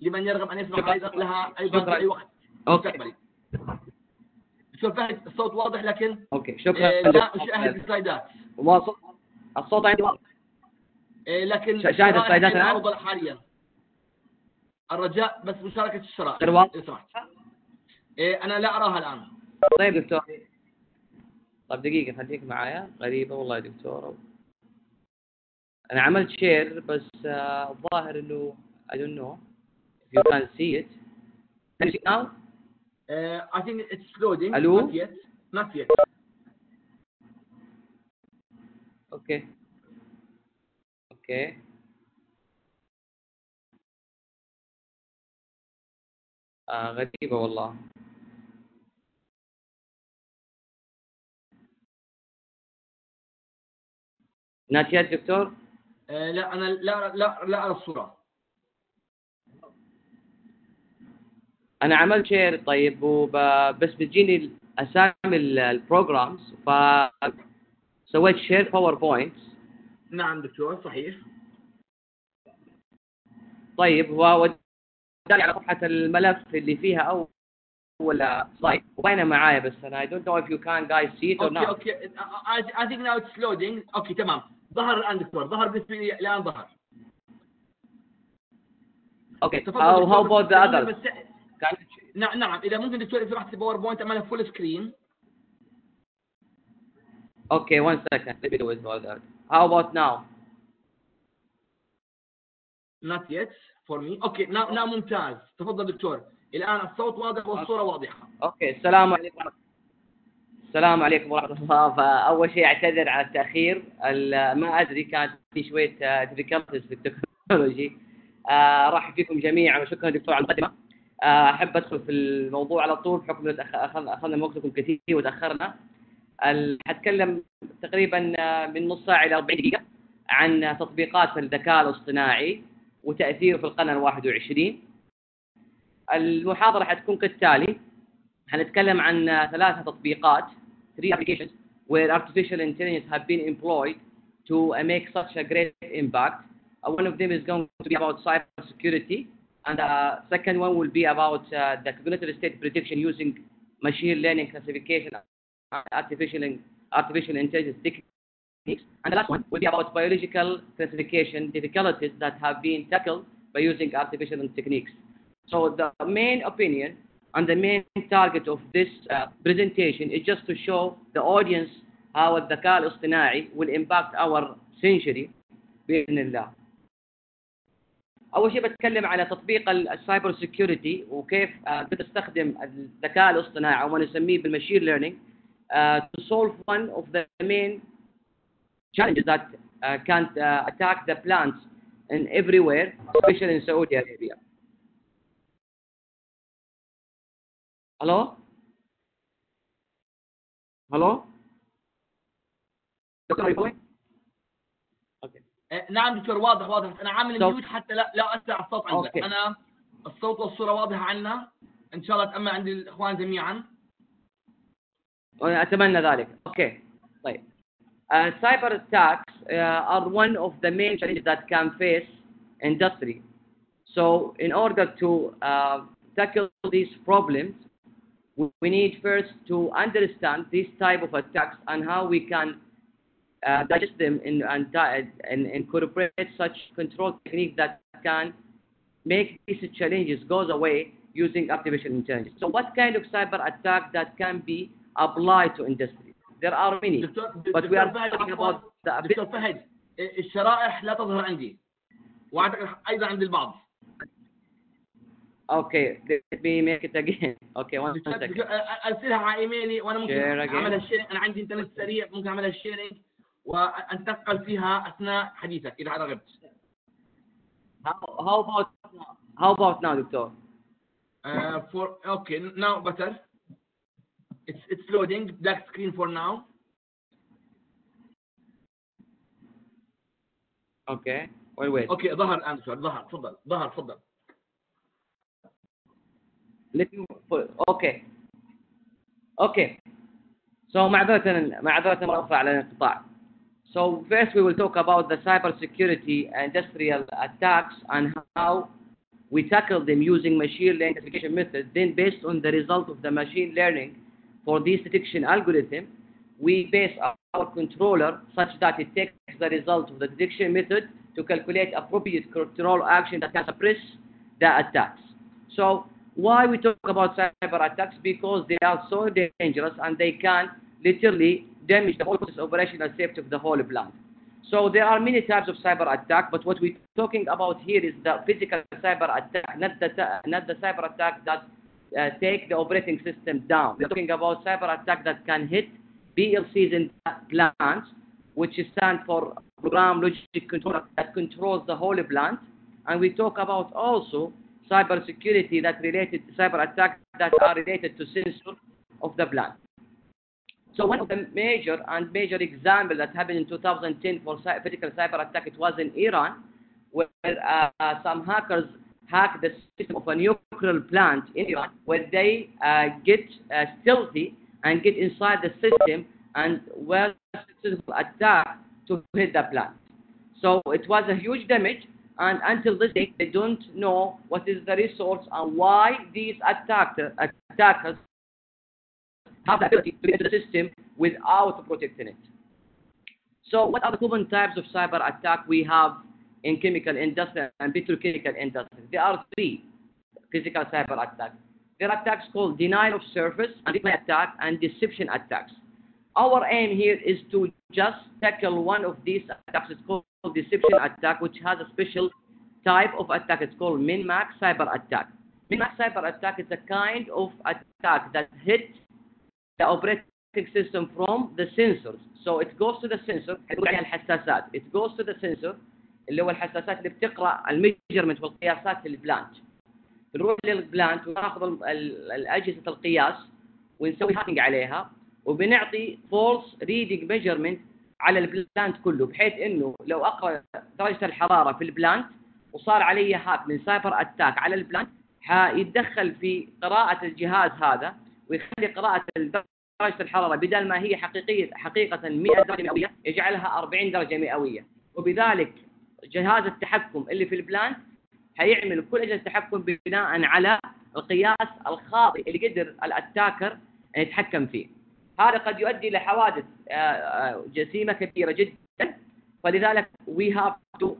لمن يرغب أن يسمع لها أيضا في أي وقت مستقبلي. دكتور فهد الصوت واضح لكن أوكي شكرا. لا أشاهد السلايدات. واضح الصوت عندي واضح. لكن شاهد السلايدات الآن؟ أفضل حاليا. الرجاء بس مشاركة الشرائح إذا سمحت. أنا لا أراها الآن. طيب دكتور. طيب دقيقة خليك معايا. غريبة والله يا دكتور. أنا عملت شير بس الظاهر إنه I don't know if you can see it. Can you see it now? I think it's loading. Hello? Not yet. Okay. Okay. غريبة والله. Not yet دكتور؟ لا أنا لا أرى الصورة. أنا عملت شير طيب بس بتجيني أسامي البروجرامز فسويت شير باوربوينت. نعم دكتور صحيح. طيب وداني على صفحة الملف اللي فيها أول سلايد وباينة معايا بس أنا I don't know if you can guys see it or not. Okay. I think now it's loading. Okay تمام. ظهر الآن دكتور. ظهر بالنسبة لي الآن ظهر. Okay. How about the others? نعم إذا ممكن دكتور إذا فتحت الباوربوينت أعملها فول سكرين. Okay, 1 second. Let me do it about that. How about now? Not yet for me. Okay, now ممتاز. تفضل دكتور. الآن الصوت واضح والصورة واضحة. Okay, السلام عليكم. السلام عليكم ورحمة الله. فأول شيء أعتذر على التأخير. ما أدري كانت في شوية difficulties في التكنولوجي. أرحب فيكم جميعا وشكرا دكتور على المقدمة. أحب أدخل في الموضوع على طول بحكم أن أخذنا من وقتكم كثير وتأخرنا. حتكلم تقريبا من نص ساعة إلى 40 دقيقة عن تطبيقات الذكاء الاصطناعي وتأثيره في القرن 21. المحاضرة حتكون كالتالي. حنتكلم عن 3 تطبيقات 3 applications where artificial intelligence have been employed to make such a great impact. One of them is going to be about cyber security and the second one will be about the cognitive state prediction using machine learning classification artificial intelligence techniques, and the last one will be about biological classification difficulties that have been tackled by using artificial techniques. So the main opinion and the main target of this presentation is just to show the audience how الذكاء الاصطناعي will impact our century بإذن الله. أول شيء بتكلم على تطبيق السايبر سيكيورتي وكيف بتستخدم الذكاء الاصطناعي أو ما نسميه بالماشين ليرنينج to solve one of the main challenges that can attack the plants in everywhere, especially in Saudi Arabia. Hello? Hello? Dr. Albalawi? Okay. نعم دكتور واضح. أنا عامل ميوت حتى لا أسرع الصوت عندك. Okay. أنا الصوت والصورة واضحة عنا. إن شاء الله تأمل عند الإخوان جميعا. أتمنى ذلك. Okay. طيب. Cyber attacks are one of the main challenges that can face industry. So in order to tackle these problems, we need first to understand this type of attacks and how we can digest them and incorporate such control techniques that can make these challenges goes away using artificial intelligence. So what kind of cyber attack that can be applied to industry? There are many, but we are talking about the... دكتور فهد الشرائح لا تظهر عندي وأعتقد أيضا عند البعض. Okay, let me make it again. Okay, one second. أرسلها على إيميلي وأنا ممكن أعملها شيرينج. أنا عندي إنترنت سريع ممكن أعملها شيرينج وأنتقل فيها أثناء حديثك إذا رغبت. How about now, دكتور? Okay, now better. It's loading. Black screen for now. Okay. Wait. Okay, ظهر الآن دكتور. ظهر تفضل. Okay. So معذرة مرة على الانقطاع. So first we will talk about the cybersecurity industrial attacks and how we tackle them using machine learning classification method. Then based on the result of the machine learning for this detection algorithm, we base our controller such that it takes the result of the detection method to calculate appropriate control action that can suppress the attacks. So why we talk about cyber attacks? Because they are so dangerous and they can literally damage the whole process operational safety of the whole plant. So there are many types of cyber attack, but what we're talking about here is the physical cyber attack, not the cyber attack that take the operating system down. We're talking about cyber attack that can hit PLCs in the plant, which stands for program logic controller, that controls the whole plant. And we talk about also cyber security that related to cyber attacks that are related to sensors of the plant. So one of the major examples that happened in 2010 for physical cyber attack, it was in Iran, where some hackers hacked the system of a nuclear plant in Iran, where they get stealthy and get inside the system and were successful attack to hit the plant. So it was a huge damage, and until this day they don't know what is the resource and why these attackers have the ability to get into the system without protecting it. So what are the common types of cyber attack we have in chemical industry and petrochemical industry? There are three physical cyber attacks. There are attacks called denial of service, replay attack, and deception attacks. Our aim here is to just tackle one of these attacks. It's called deception attack, which has a special type of attack. It's called min-max cyber attack. Min-max cyber attack is a kind of attack that hits the operating system from the sensors. So it goes to the sensor. It goes to the sensor اللي هو الحساسات اللي بتقرأ الميجرمنت والقياسات في البلانت. نروح للبلانت وناخذ الأجهزة القياس ونسوي هاكينج عليها وبنعطي فولس ريدنج ميجرمنت على البلانت كله، بحيث انه لو اقرأ درجة الحرارة في البلانت وصار علي هاك من سايبر اتاك على البلانت، حيتدخل في قراءة الجهاز هذا ويخلي قراءة درجة الحرارة بدل ما هي حقيقة 100 درجة مئوية يجعلها 40 درجة مئوية، وبذلك جهاز التحكم اللي في البلانت حيعمل كل أجهزة التحكم بناء على القياس الخاطئ اللي قدر الاتاكر أن يتحكم فيه. هذا قد يؤدي إلى حوادث جسيمة كثيرة جدا. فلذلك we have to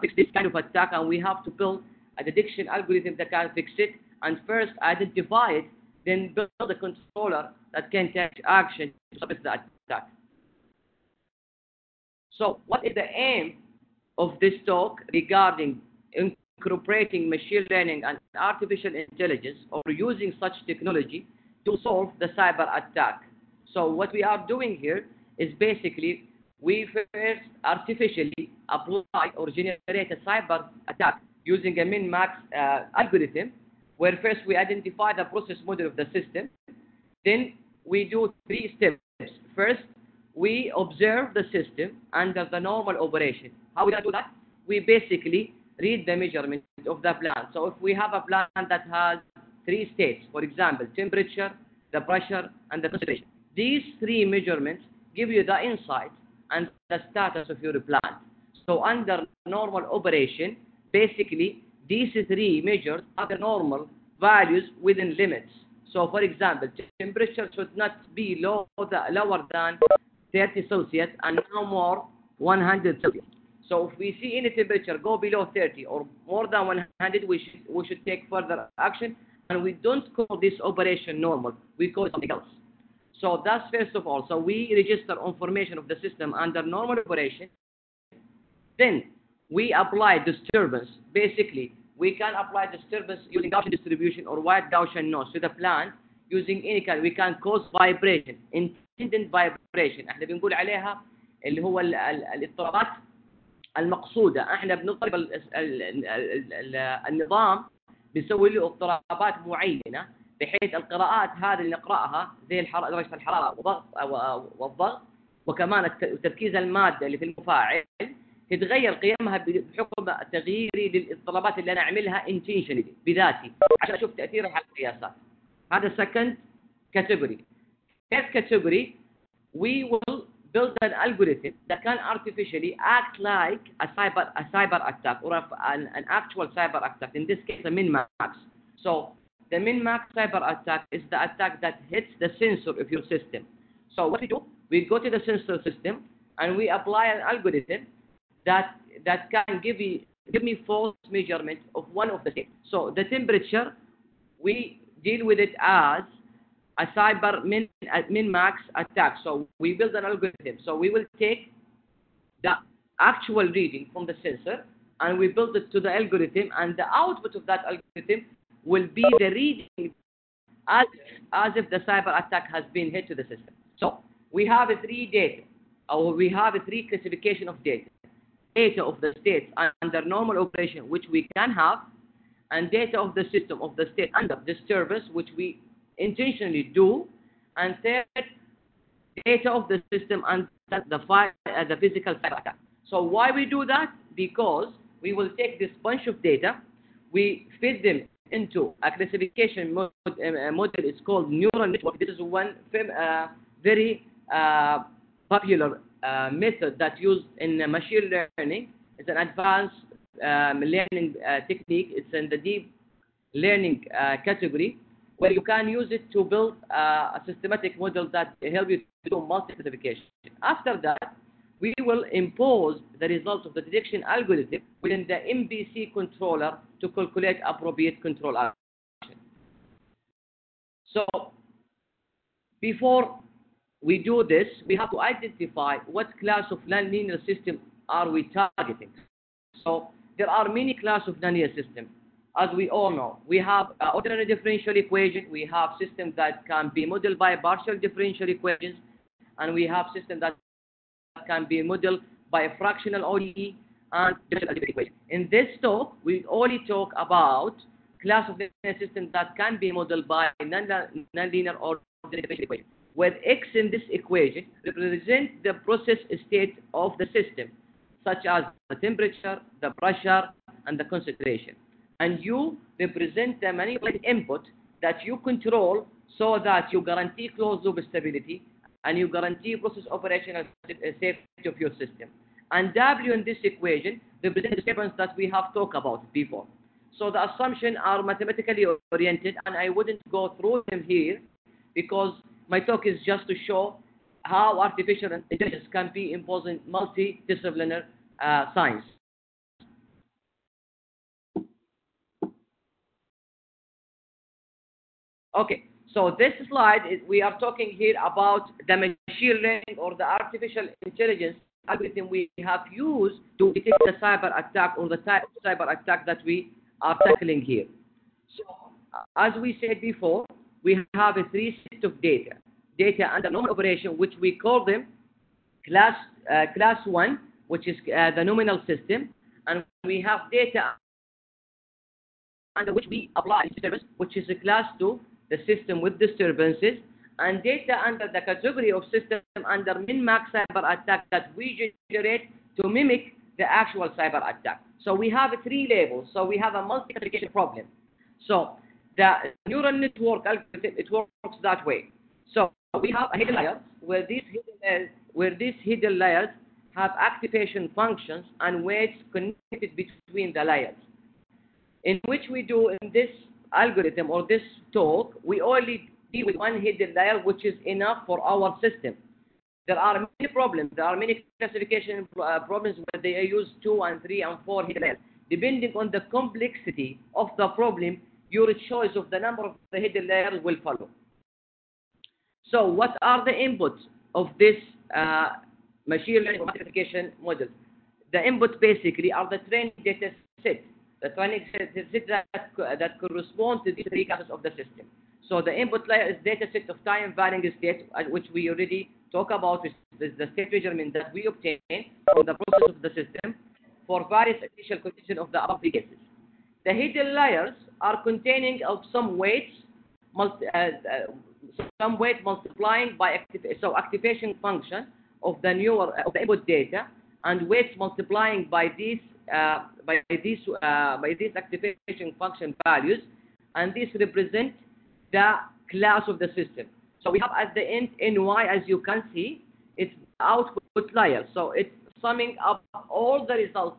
fix this kind of attack, and we have to build a detection algorithm that can fix it, and first identify it, then build a controller that can take action to suppress the attack. So what is the aim of this talk regarding incorporating machine learning and artificial intelligence or using such technology to solve the cyber attack? So what we are doing here is basically we first artificially apply or generate a cyber attack using a min-max algorithm, where first we identify the process model of the system. Then we do 3 steps. First, we observe the system under the normal operation. How we do that? We basically read the measurement of the plant. So if we have a plant that has 3 states, for example, temperature, the pressure, and the concentration, these 3 measurements give you the insight and the status of your plant. So under normal operation, basically these 3 measures are the normal values within limits. So for example, temperature should not be lower than 30 Celsius and no more 100 Celsius. So if we see any temperature go below 30 or more than 100, we should take further action, and we don't call this operation normal, we call it something else. So that's first of all. So we register information of the system under normal operation. Then we apply disturbance. Basically, we can apply disturbance using Gaussian distribution or wide Gaussian noise to the plant using any kind. We can cause vibration, intended vibration. احنا بنقول عليها اللي هو الاضطرابات المقصودة. احنا بنضرب النظام بنسوي له اضطرابات معينة، بحيث القراءات هذه اللي نقرأها زي درجة الحرارة والضغط وكمان تركيز المادة اللي في المفاعل تتغير قيمها بحكم تغييري للاضطرابات اللي أنا أعملها intentionally بذاتي عشان أشوف تأثيرها على القياسات. هذا second category. Third category, we will build an algorithm that can artificially act like a cyber attack, or an actual cyber attack. In this case, a min-max. So the min-max cyber attack is the attack that hits the sensor of your system. So what we do, we go to the sensor system and we apply an algorithm that can give me false measurement of one of the states. So the temperature, we deal with it as a cyber min-max attack. So we build an algorithm. So we will take the actual reading from the sensor and we build it to the algorithm, and the output of that algorithm will be the reading as if the cyber attack has been hit to the system. So we have three classification of data. Data of the state under normal operation, which we can have, and data of the system of the state under disturbance, which we intentionally do, and third, data of the system under the physical cyber attack. So why we do that? Because we will take this bunch of data, we feed them into a classification model. It's called neural network. This is one very popular method that's used in machine learning. It's an advanced learning technique. It's in the deep learning category, where you can use it to build a systematic model that help you to do multi-classification. After that, we will impose the results of the detection algorithm within the MPC controller to calculate appropriate control action. So before we do this, we have to identify what class of nonlinear system are we targeting. So there are many classes of nonlinear system. As we all know, we have ordinary differential equation, we have systems that can be modeled by partial differential equations, and we have systems that can be modeled by a fractional ODE and differential equation. In this talk, we only talk about class of nonlinear systems that can be modeled by nonlinear or ordinary differential equation, where X in this equation represents the process state of the system, such as the temperature, the pressure, and the concentration. And U represent the manipulated input that you control so that you guarantee closed loop stability and you guarantee process operational safety of your system. And W in this equation represents the disturbance that we have talked about before. So the assumptions are mathematically oriented, and I wouldn't go through them here because my talk is just to show how artificial intelligence can be imposed in multidisciplinary science. Okay, so this slide, we are talking here about the machine learning or the artificial intelligence algorithm we have used to detect the cyber attack or the type of cyber attack that we are tackling here. So, as we said before, we have a three sets of data. Data under normal operation, which we call them class 1, which is the nominal system, and we have data under which we apply disturbance, which is a class 2, the system with disturbances, and data under the category of system under min-max cyber attack that we generate to mimic the actual cyber attack. So we have three labels. So we have a multi-classification problem. So the neural network algorithm, it works that way. So we have a hidden layer where these hidden layers have activation functions and weights connected between the layers. In which we do in this algorithm or this talk, we only deal with one hidden layer, which is enough for our system. There are many problems. There are many classification problems where they use 2 and 3 and 4 hidden layers. Depending on the complexity of the problem, your choice of the number of the hidden layers will follow. So what are the inputs of this machine learning classification model? The inputs basically are the training data set. The training set that correspond to these three classes of the system. So the input layer is data set of time varying state, which we already talk about, is the state measurement that we obtain from the process of the system for various initial conditions of the above three cases. The hidden layers are containing of some weights multiplying by activation function of the input data, and weights multiplying by these activation function values, and these represent the class of the system. So we have at the end ny, as you can see, it's output layer. So it's summing up all the results,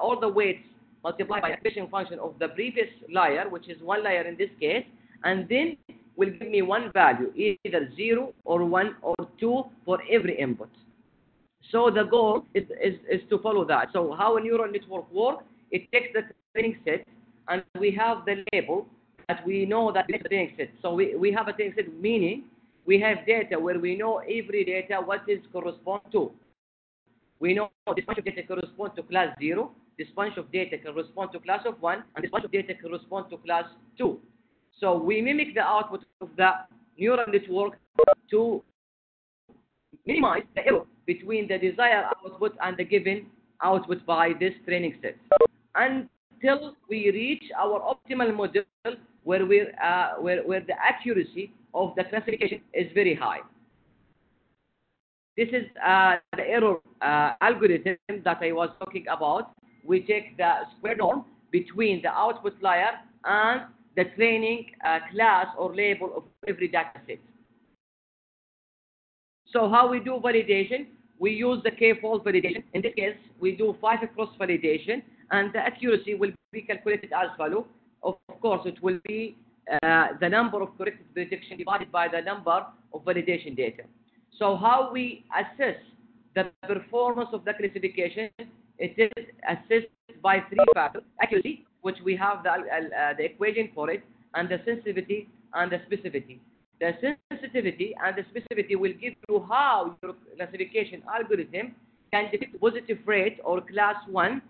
all the weights multiplied by activation function of the previous layer, which is one layer in this case, and then will give me one value, either 0 or 1 or 2 for every input. So the goal is to follow that. So how a neural network works, it takes the training set, and we have the label that we know that it's a training set. So we have a training set, meaning we have data where we know every data what is correspond to. We know this bunch of data correspond to class 0, this bunch of data correspond to class of 1, and this bunch of data correspond to class 2. So we mimic the output of the neural network to minimize the error between the desired output and the given output by this training set, until we reach our optimal model where the accuracy of the classification is very high. This is the error algorithm that I was talking about. We take the square norm between the output layer and the training class or label of every data set. So how we do validation? We use the k-fold validation. In this case, we do 5-cross validation, and the accuracy will be calculated as follows. Of course, it will be the number of corrected prediction divided by the number of validation data. So how we assess the performance of the classification? It is assessed by 3 factors: accuracy, which we have the equation for it, and the sensitivity and the specificity. The sensitivity and the specificity will give you how your classification algorithm can detect positive rate or class 1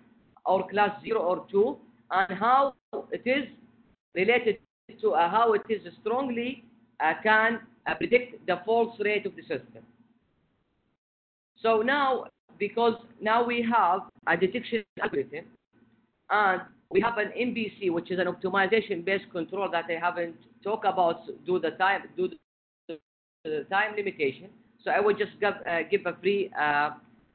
or class 0 or 2, and how it is related to how it is strongly can predict the false rate of the system. So now, because now we have a detection algorithm, and we have an MBC, which is an optimization-based control that I haven't talked about due to the time limitation. So I will just give a free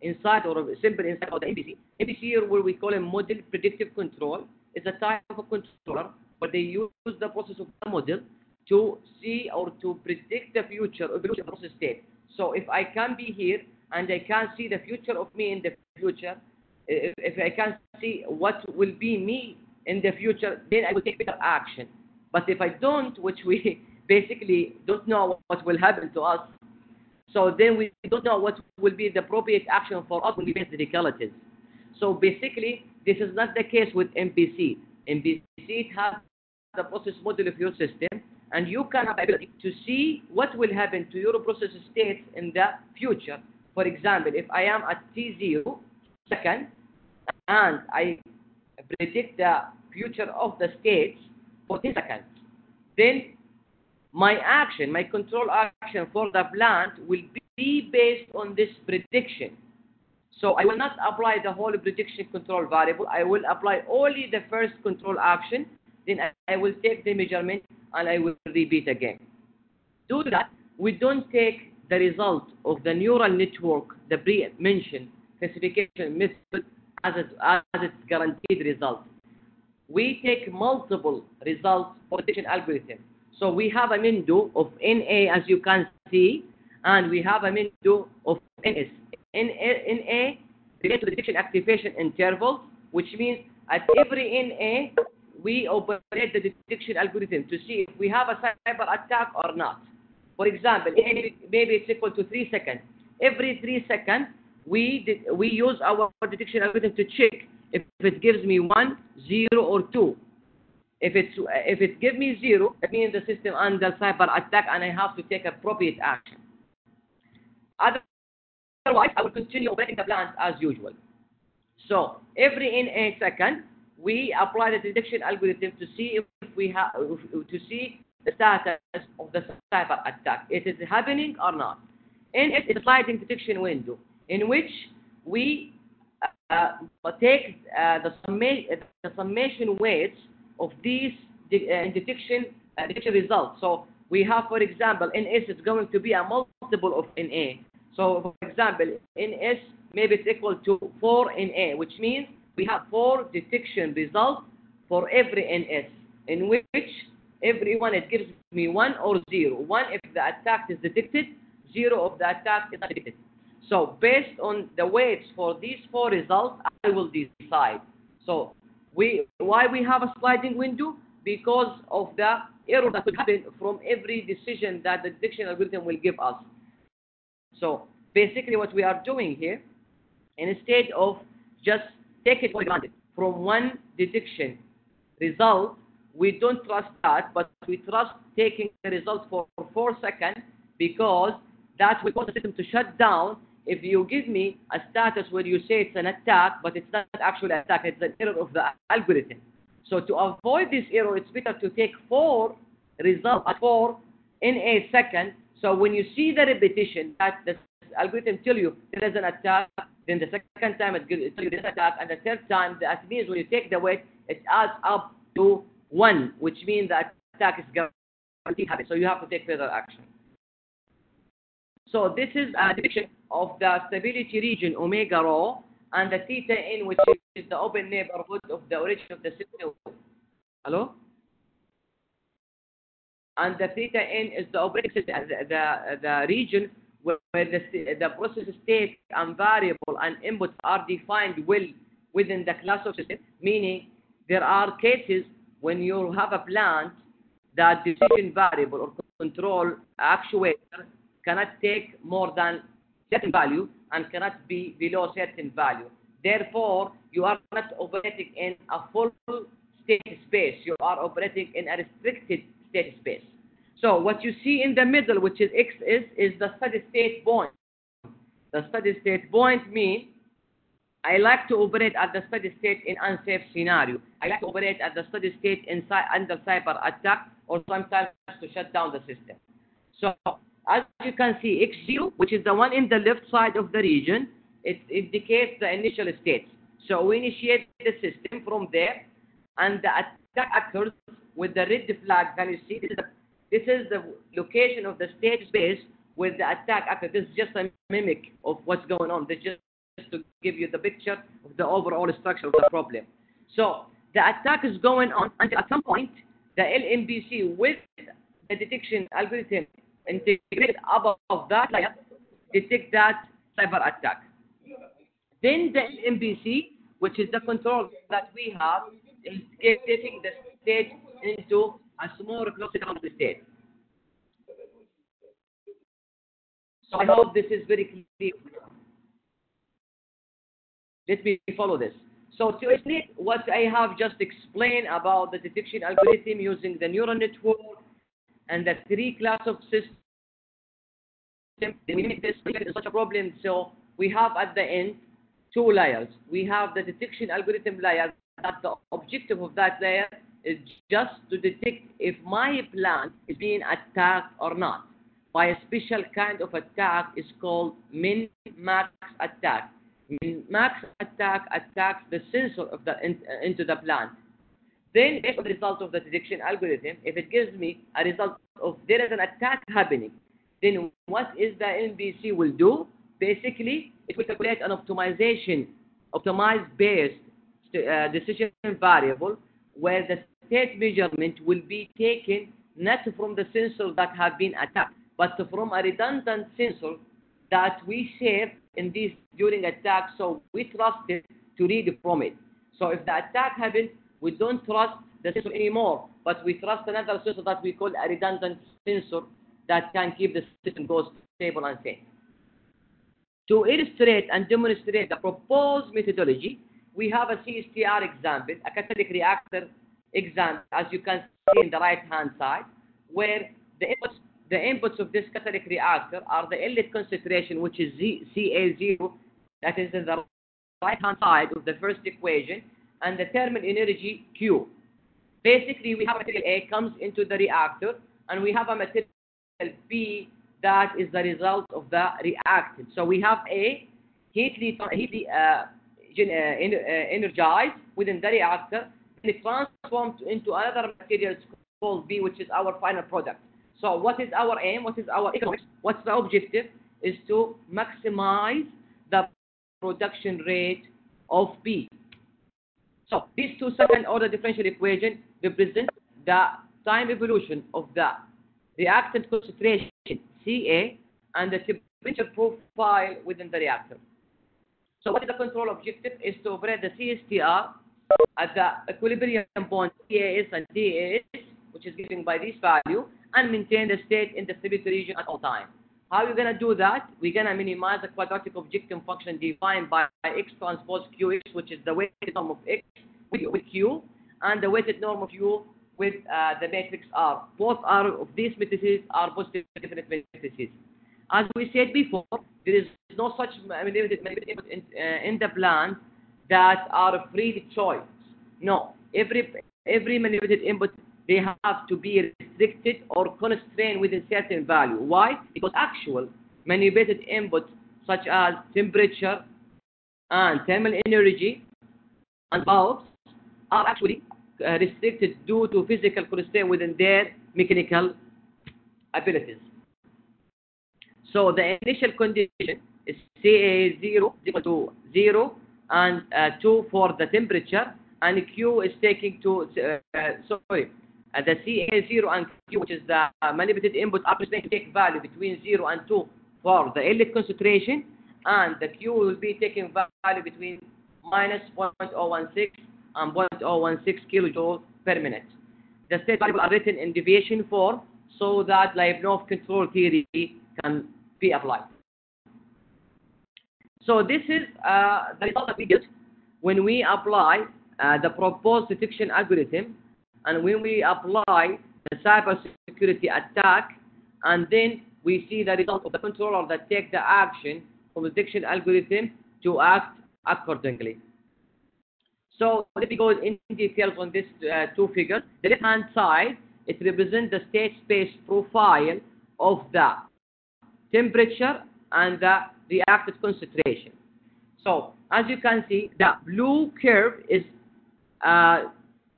insight or a simple insight about the MBC. MBC here, where we call a model predictive control, is a type of a controller where they use the process of the model to see or to predict the future evolution of the process state. So if I can be here and I can see the future of me in the future, if I can see what will be me in the future, then I will take better action. But if I don't, which we basically don't know what will happen to us, so then we don't know what will be the appropriate action for us when we face difficulties. So basically, this is not the case with MPC. MPC, it has the process model of your system, and you can have the ability to see what will happen to your process states in the future. For example, if I am at T0 second, and I predict the future of the states for 10 seconds, then my action, my control action for the plant will be based on this prediction. So I will not apply the whole prediction control variable. I will apply only the first control action. Then I will take the measurement and I will repeat again. Due to that, we don't take the result of the neural network, the pre-mentioned classification method, as its guaranteed result. We take multiple results for the prediction algorithm. So we have a window of NA, as you can see, and we have a window of NS. NA relates to the detection activation interval, which means at every NA, we operate the detection algorithm to see if we have a cyber attack or not. For example, maybe it's equal to 3 seconds. Every 3 seconds, we use our detection algorithm to check if it gives me 1, 0, or 2. If it gives me 0, it means the system under cyber attack and I have to take appropriate action. Otherwise, I will continue operating the plant as usual. So every NA second, we apply the detection algorithm to see if we have to see the status of the cyber attack. It is happening or not. NS is a sliding detection window in which we take the summation weights of these detection results. So we have, for example, NS is going to be a multiple of NA. So, for example, NS maybe it's equal to 4 NA, which means we have 4 detection results for every NS, in which every one it gives me 1 or 0. 1 if the attack is detected, 0 if the attack is not detected. So based on the weights for these 4 results, I will decide. So why we have a sliding window? Because of the error that could happen from every decision that the detection algorithm will give us. So basically what we are doing here, instead of just taking for granted from one detection result, we don't trust that, but we trust taking the result for 4 seconds, because that will cause the system to shut down. If you give me a status where you say it's an attack, but it's not actually an attack, it's an error of the algorithm. So to avoid this error, it's better to take 4 results at 4 in a second. So when you see the repetition that the algorithm tell you there is an attack, then the second time it tells you there is an attack, and the third time that means when you take the weight, it adds up to 1, which means that attack is guaranteed to happen. So you have to take further action. So this is a depiction of the stability region omega rho, and the theta n, which is the open neighborhood of the origin of the system. Hello? And the theta n is the operating system, the region where the process state and variable and inputs are defined well within the class of system, meaning there are cases when you have a plant that decision variable or control actuator cannot take more than certain value and cannot be below certain value. Therefore, you are not operating in a full state space. You are operating in a restricted state space. So what you see in the middle, which is X, is the steady state point. The steady state point means I like to operate at the steady state in unsafe scenario. I like to operate at the steady state under cyber attack, or sometimes to shut down the system. So as you can see, X0, which is the one in the left side of the region, it indicates the initial states. So we initiate the system from there, and the attack occurs with the red flag. Can you see? This is the location of the state space where the attack occurs. This is just a mimic of what's going on. This is just to give you the picture of the overall structure of the problem. So the attack is going on until at some point the LMBC with the detection algorithm integrated above that layer detect that cyber attack. Then the LMBC, which is the control that we have, is taking the state into a small closed state. So I hope this is very clear. Let me follow this. So to explain what I have just explained about the detection algorithm using the neural network and the 3 class of systems, we make this such a problem. So we have at the end 2 layers. We have the detection algorithm layer. That the objective of that layer is just to detect if my plant is being attacked or not by a special kind of attack. Is called min-max attack. Min-max attack attacks the sensor of the into the plant. Then, based on the result of the detection algorithm, if it gives me a result of there is an attack happening, then what is the NBC will do? Basically, it will calculate an optimized based decision variable, where the state measurement will be taken not from the sensor that have been attacked, but from a redundant sensor that we save in this during attack, so we trust it to read from it. So if the attack happens, we don't trust the sensor anymore, but we trust another sensor that we call a redundant sensor that can keep the system goes stable and safe. To illustrate and demonstrate the proposed methodology, we have a CSTR example, a catalytic reactor example, as you can see in the right-hand side, where the inputs of this catalytic reactor are the inlet concentration, which is Ca0, that is in the right-hand side of the first equation, and the thermal energy Q. Basically, we have material A comes into the reactor, and we have a material B that is the result of the reactant. So we have A energized within the reactor, and it transformed into another material called B, which is our final product. So what is our aim? What is our economics? What's the objective? Is to maximize the production rate of B. So these 2 second-order differential equations represent the time evolution of the reactant concentration Ca and the temperature profile within the reactor. So what is the control objective? Is to operate the CSTR at the equilibrium point CAS and TAS, which is given by this value, and maintain the state in the stability region at all time. How are we going to do that? We're going to minimize the quadratic objective function defined by X transpose QX, which is the weighted norm of X with Q, and the weighted norm of U with the matrix R. Both of these matrices are positive definite matrices. As we said before, there is no such manipulated input in the plant that are free choice. No, every manipulated input, they have to be restricted or constrained within certain value. Why? Because actual manipulated inputs such as temperature and thermal energy and bulbs are actually restricted due to physical constraint within their mechanical abilities. So the initial condition is CA0 equal to 0 and 2 for the temperature, and Q is taking to the CA0 and Q, which is the manipulated input, are to take value between 0 and 2 for the inlet concentration, and the Q will be taking value between minus 0.016 and 0.016 kilojoule per minute. The state variables are written in deviation form so that Lyapunov control theory can be applied. So this is the result that we get when we apply the proposed detection algorithm, and when we apply the cybersecurity attack, and then we see the result of the controller that take the action from the detection algorithm to act accordingly. So let me go in details on these two figures. The left-hand side, it represents the state space profile of the temperature and the reactive concentration. So as you can see, the blue curve is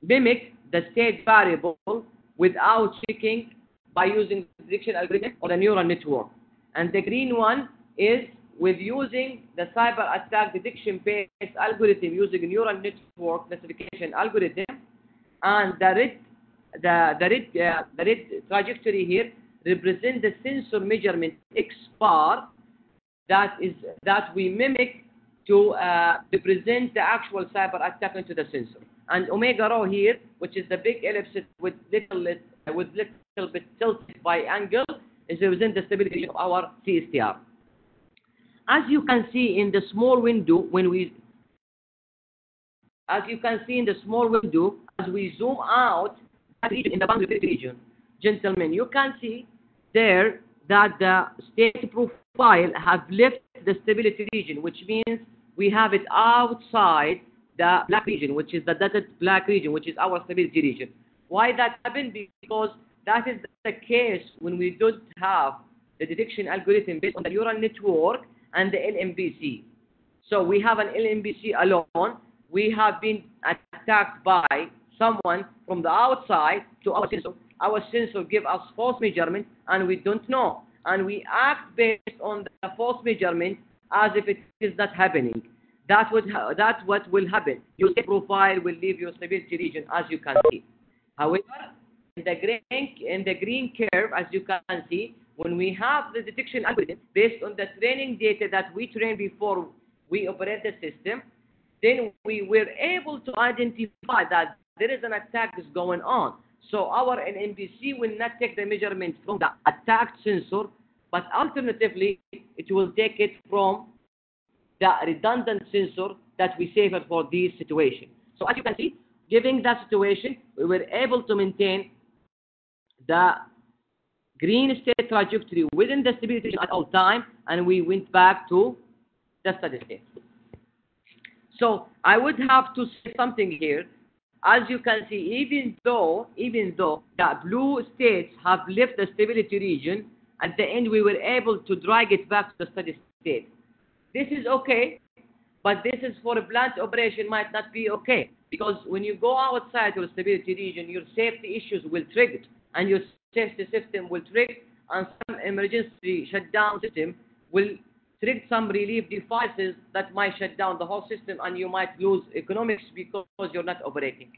mimic the state variable without checking by using the detection algorithm or the neural network. And the green one is with using the cyber attack detection based algorithm using a neural network classification algorithm. And the red trajectory here represents the sensor measurement X bar that we mimic to represent the actual cyber attack into the sensor. And omega rho here, which is the big ellipse with little bit tilted by angle, is represent the stability of our CSTR. As you can see in the small window, as we zoom out that region in the boundary region, gentlemen, you can see there that the state profile have left the stability region, which means we have it outside the black region, which is the dotted black region, which is our stability region. Why that happened? Because that is the case when we don't have the detection algorithm based on the neural network and the LMBC. So we have an LMBC alone. We have been attacked by someone from the outside to our sensor. Our sensor give us false measurement and we don't know. And we act based on the false measurement as if it is not happening. That's what will happen. Your state profile will leave your stability region, as you can see. However, in the green curve, as you can see, when we have the detection algorithm based on the training data that we trained before we operate the system, then we were able to identify that there is an attack is going on. So our NMBC will not take the measurement from the attacked sensor, but alternatively, it will take it from the redundant sensor that we saved for this situation. So as you can see, given that situation, we were able to maintain the green state trajectory within the stability region at all time, and we went back to the steady state. So I would have to say something here. As you can see, even though the blue states have left the stability region, at the end we were able to drag it back to the steady state. This is okay, but this is for a plant operation might not be okay, because when you go outside your stability region, your safety issues will trigger, and your safety system will trigger, and some emergency shutdown system will trigger some relief devices that might shut down the whole system, and you might lose economics because you're not operating.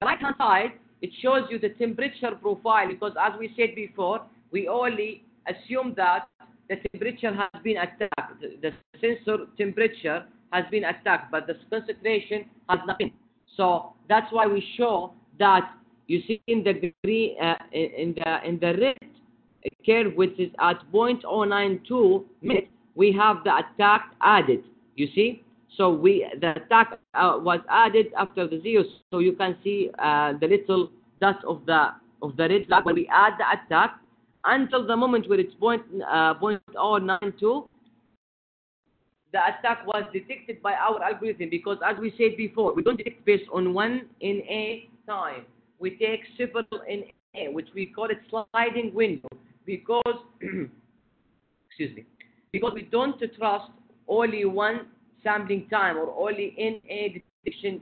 The right-hand side, it shows you the temperature profile, because as we said before, we only assume that the temperature has been attacked. The sensor temperature has been attacked, but the concentration has not been. So that's why we show that you see in the green, in the red curve, which is at 0.092 minutes, we have the attack added. You see, so the attack was added after the 0. So you can see the little dot of the red flag when we add the attack until the moment where it's 0.092. The attack was detected by our algorithm, because as we said before, we don't detect based on 1 NA time. We take several NA, which we call it sliding window, because excuse me, because we don't trust only one sampling time or only NA detection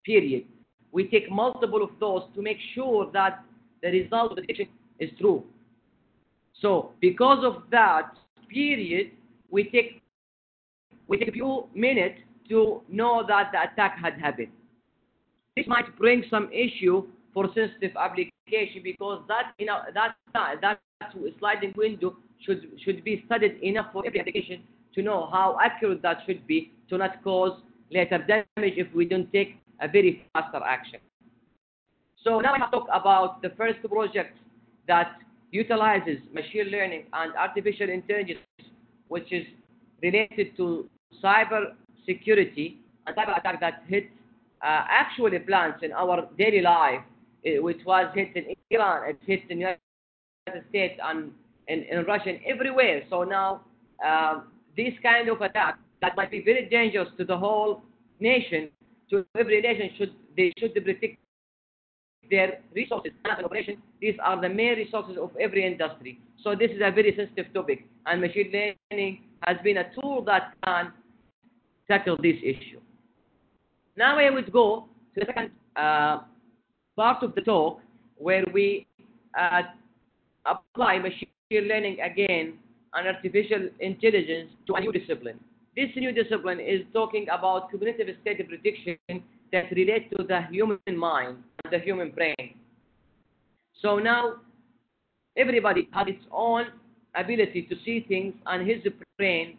period. We take multiple of those to make sure that the result of the detection is true. So because of that period, we take a few minutes to know that the attack had happened. This might bring some issue for sensitive application, because that sliding window should be studied enough for every application to know how accurate that should be, to not cause later damage if we don't take a very faster action. So now I have to talk about the first project that utilizes machine learning and artificial intelligence, which is related to cyber security and cyber attack that hit actually plants in our daily life, which was hit in Iran, it hit in the United States and in Russia and everywhere. So now this kind of attack that might be very dangerous to the whole nation, to every nation, should protect their resources and operation. These are the main resources of every industry. So this is a very sensitive topic, and machine learning has been a tool that can tackle this issue. Now I would go to the second part of the talk, where we apply machine learning again and artificial intelligence to a new discipline. This new discipline is talking about cognitive state prediction that relate to the human mind and the human brain. So now everybody has its own ability to see things, and his brain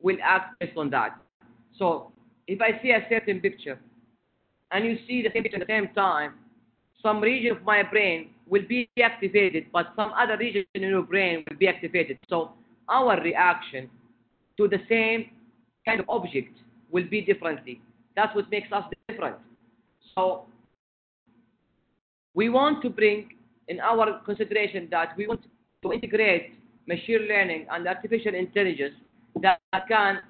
will act based on that. So if I see a certain picture and you see the same picture at the same time, some region of my brain will be activated, but some other region in your brain will be activated. So our reaction to the same kind of object will be differently. That's what makes us different. So we want to bring in our consideration that we want to integrate machine learning and artificial intelligence that can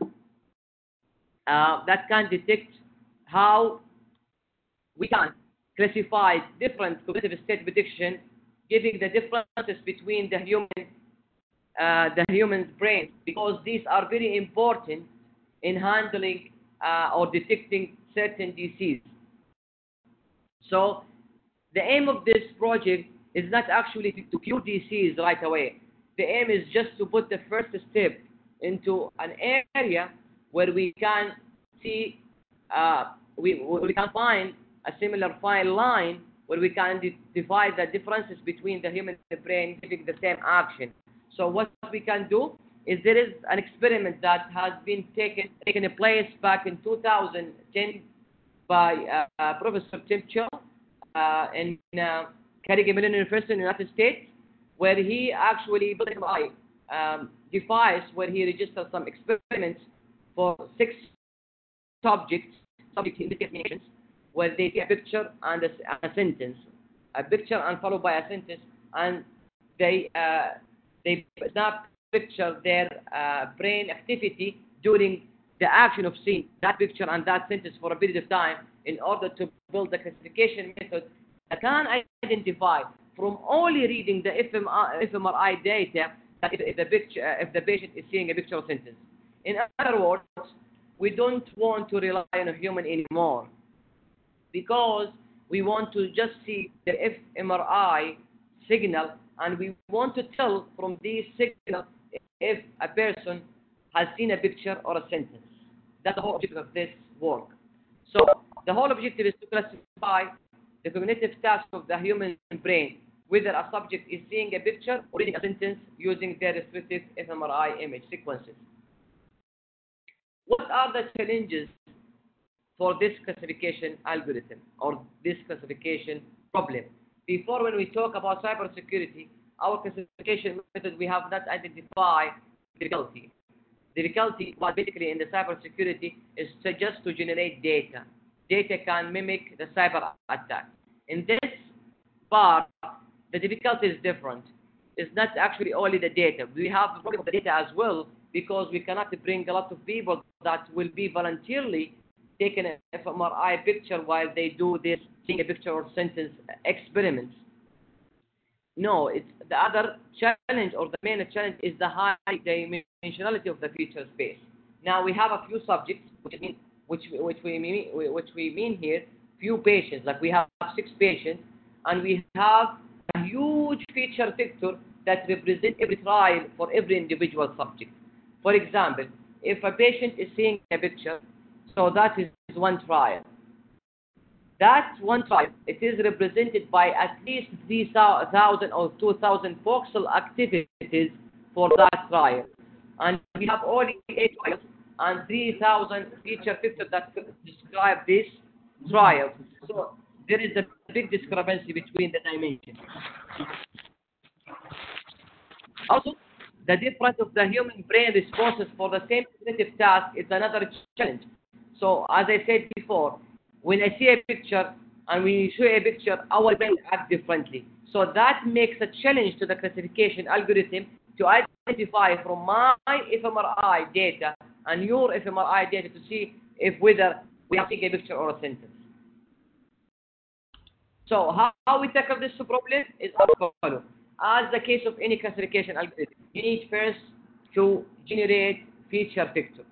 detect how we can classify different cognitive state prediction, giving the differences between the human brain, because these are very important in handling or detecting certain diseases. So the aim of this project is not actually to cure disease right away. The aim is just to put the first step into an area where we can see, we can find a similar fine line where we can divide the differences between the human brain giving the same action. So what we can do is, there is an experiment that has been taken place back in 2010 by Professor Tim in Carnegie Mellon University in the United States, where he actually built an MRI device where he registered some experiments for 6 subjects investigations, where they see a picture and a sentence, a picture and followed by a sentence, and they snap picture their brain activity during the action of seeing that picture and that sentence for a period of time, in order to build the classification method that can identify from only reading the fMRI data that if the patient is seeing a picture or sentence. In other words, we don't want to rely on a human anymore, because we want to just see the fMRI signal, and we want to tell from these signals if a person has seen a picture or a sentence. That's the whole objective of this work. So the whole objective is to classify the cognitive tasks of the human brain, whether a subject is seeing a picture or reading a sentence using their respective fMRI image sequences. What are the challenges for this classification algorithm or this classification problem? Before, when we talk about cybersecurity, our classification method, we have not identified difficulty. Difficulty, well, basically in the cybersecurity, is just to generate data. Data can mimic the cyber attack. In this part, the difficulty is different. It's not actually only the data. We have the problem of the data as well, because we cannot bring a lot of people that will be voluntarily taking an fMRI picture while they do this seeing a picture or sentence experiments. No, it's the other challenge, or the main challenge is the high dimensionality of the feature space. Now we have a few subjects, which we mean here, few patients. Like we have 6 patients, and we have a huge feature vector that represents every trial for every individual subject. For example, if a patient is seeing a picture, so that is one trial. That one trial, it is represented by at least 3,000 or 2,000 voxel activities for that trial. And we have only 8 trials and 3,000 feature vectors that describe this trial. So there is a big discrepancy between the dimensions. Also, the difference of the human brain responses for the same cognitive task is another challenge. So, as I said before, when I see a picture and we show a picture, our brain acts differently. So that makes a challenge to the classification algorithm to identify from my fMRI data and your fMRI data to see if whether we are seeing a picture or a sentence. So how we tackle this problem is as follows. As the case of any classification algorithm, you need first to generate feature vector.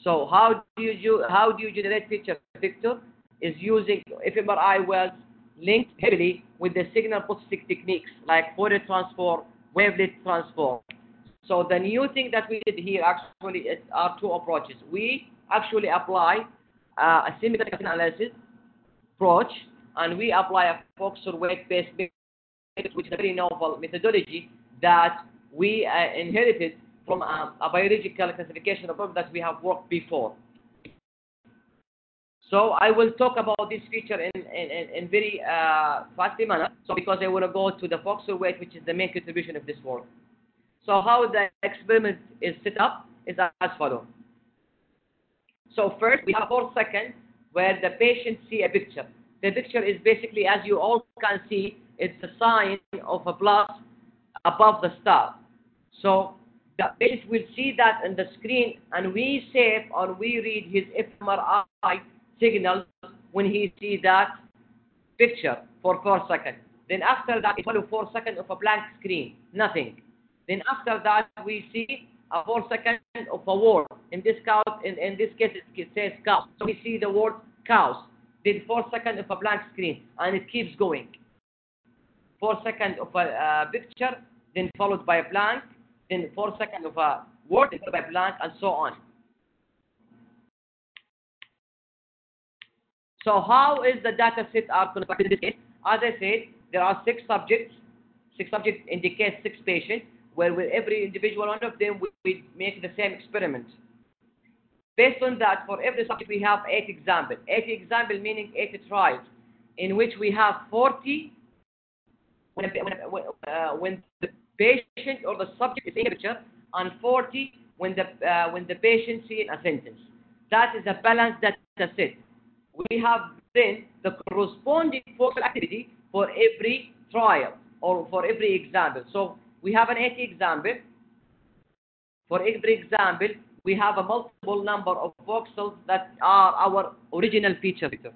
So how do you generate feature vector? Is using fMRI wells linked heavily with the signal processing techniques like Fourier transform, wavelet transform. So the new thing that we did here actually are 2 approaches. We actually apply a semi-critical analysis approach, and we apply a voxel weight-based method, which is a very novel methodology that we inherited from a biological classification approach that we have worked before. So I will talk about this feature in very fast manner. So because I want to go to the voxel weight, which is the main contribution of this work. So how the experiment is set up is as follows. So first we have 4 seconds where the patient see a picture. The picture is basically, as you all can see, it's a sign of a plus above the star. So the patient will see that on the screen, and we save or we read his fMRI signal when he sees that picture for 4 seconds. Then after that, it follows 4 seconds of a blank screen, nothing. Then after that, we see a 4 seconds of a word. In this case, it says cow. So we see the word cows. Then 4 seconds of a blank screen, and it keeps going. 4 seconds of a picture, then followed by a blank, then 4 seconds of a word, then followed by a blank, and so on. So how is the data set are constructed in this case? As I said, there are 6 subjects. 6 subjects indicate 6 patients, where with every individual one of them, we make the same experiment. Based on that, for every subject, we have 8 examples. 8 examples meaning 8 trials, in which we have 40 when the patient or the subject is in a picture, and 40 when the patient sees a sentence. That is a balanced data set. We have then the corresponding voxel activity for every trial or for every example. So we have an 80 example. For every example, we have a multiple number of voxels that are our original feature vector.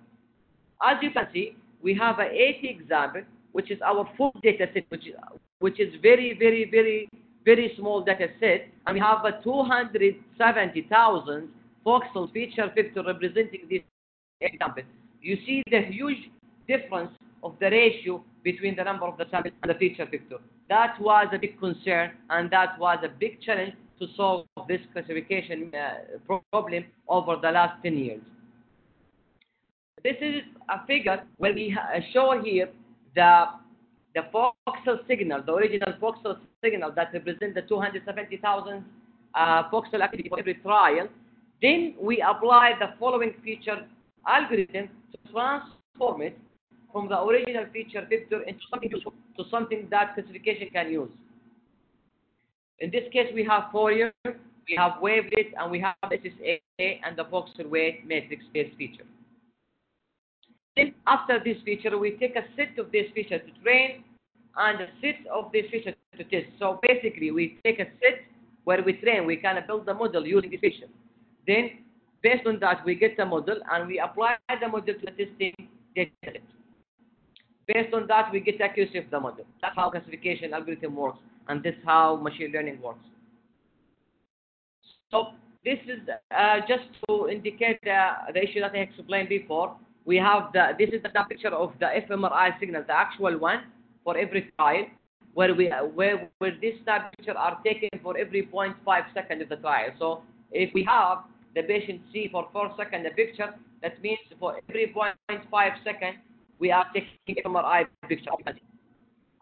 As you can see, we have an 80 example, which is our full data set, which is very small data set, and we have a 270,000 voxel feature vector representing this example. You see the huge difference of the ratio between the number of the samples and the feature vector. That was a big concern, and that was a big challenge to solve this classification problem over the last 10 years. This is a figure where we show here the the voxel signal, the original voxel signal that represents the 270,000 voxel activity for every trial, then we apply the following feature algorithm to transform it from the original feature vector into something useful, to something that classification can use. In this case, we have Fourier, we have wavelet, and we have SSA and the voxel weight matrix-based feature. Then, after this feature, we take a set of this feature to train and a set of this feature to test. So basically, we take a set where we train, we can build the model using this feature. Then, based on that, we get the model and we apply the model to the testing data set. Based on that, we get the accuracy of the model. That's how classification algorithm works, and this is how machine learning works. So this is just to indicate the issue that I explained before. We have this is the picture of the fMRI signal, the actual one for every trial, where this picture are taken for every 0.5 second of the trial. So if we have the patient see for 4 seconds the picture, that means for every 0.5 second we are taking fMRI picture.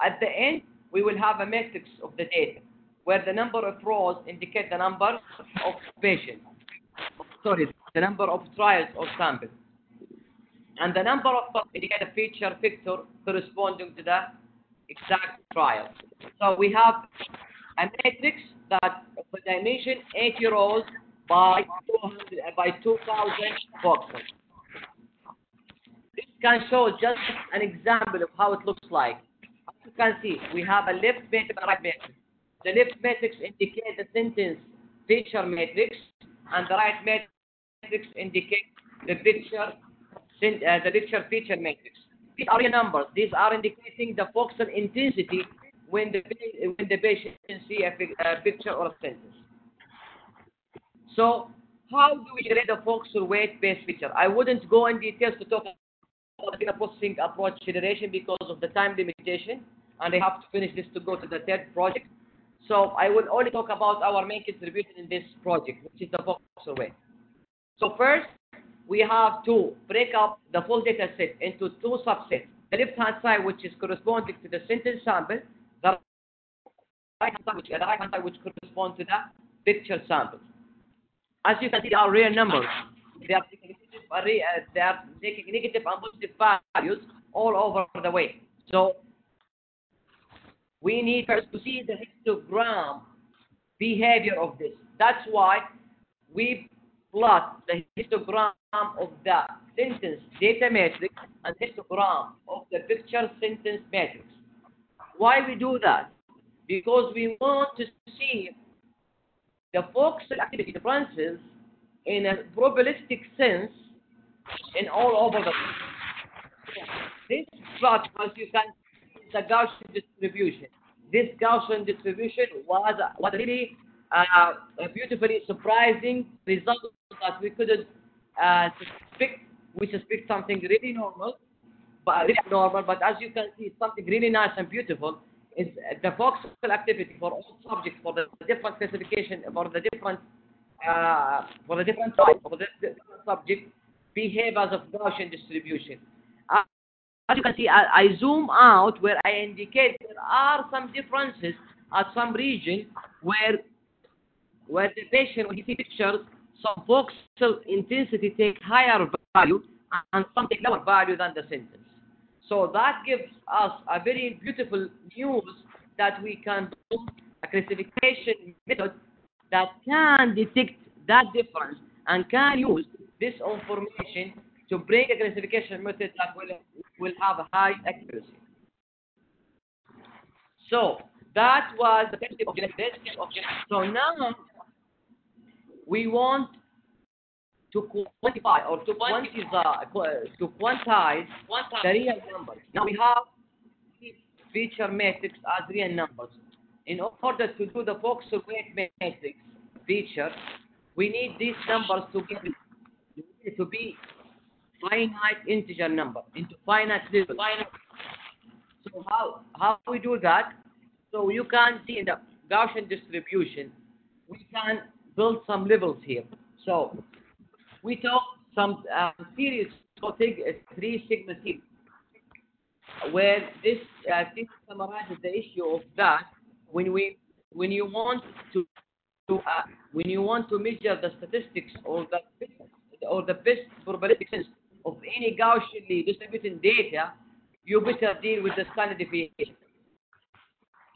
At the end, we will have a matrix of the data, where the number of rows indicate the number of patients. Sorry, the number of trials or samples. And the number of indicate the feature vector corresponding to the exact trial. So we have a matrix that of the dimension 80 rows by 2,000 voxels. This can show just an example of how it looks like. As you can see, we have a left matrix and a right matrix. The left matrix indicates the sentence feature matrix, and the right matrix indicates the picture feature matrix. These are real numbers. These are indicating the voxel intensity when the patient see a picture or a sentence. So, how do we generate the voxel weight-based feature? I wouldn't go in details to talk about the processing approach generation because of the time limitation, and I have to finish this to go to the third project. So I will only talk about our main contribution in this project, which is the voxel weight. So first, we have to break up the full data set into two subsets. The left-hand side, which is corresponding to the sentence sample, the right-hand side, which corresponds to the picture sample. As you can see, they are real numbers. They are taking negative and positive values all over the way. So we need first to see the histogram behavior of this. That's why we plot the histogram of the sentence data matrix and histogram of the picture sentence matrix. Why we do that? Because we want to see the voxel activity differences in a probabilistic sense in all over the place. This plot, as you can see, is a Gaussian distribution. This Gaussian distribution was really a beautifully surprising result that we couldn't suspect. We suspect something really normal, but as you can see, something really nice and beautiful is the voxel activity for all subjects, for the different classification, for the different type, for the different subject, behave as a Gaussian distribution. As you can see, I zoom out where I indicate there are some differences at some region where the patient, when he sees pictures, some voxel intensity take higher value and some take lower value than the sentence. So that gives us a very beautiful news that we can build a classification method that can detect that difference and can use this information to bring a classification method that will have a high accuracy. So that was the first step of generation. So now we want to quantify or to quantize the real numbers. Now we have feature matrix as real numbers. In order to do the voxel weight matrix feature, we need these numbers to be finite integer number into finite level. So how we do that? So you can see in the Gaussian distribution, we can build some levels here. So we took some series of 3 segments here. where this summarizes the issue of that when you want to measure the statistics or the best probabilistic sense of any Gaussianly distributed data, you better deal with the standard deviation.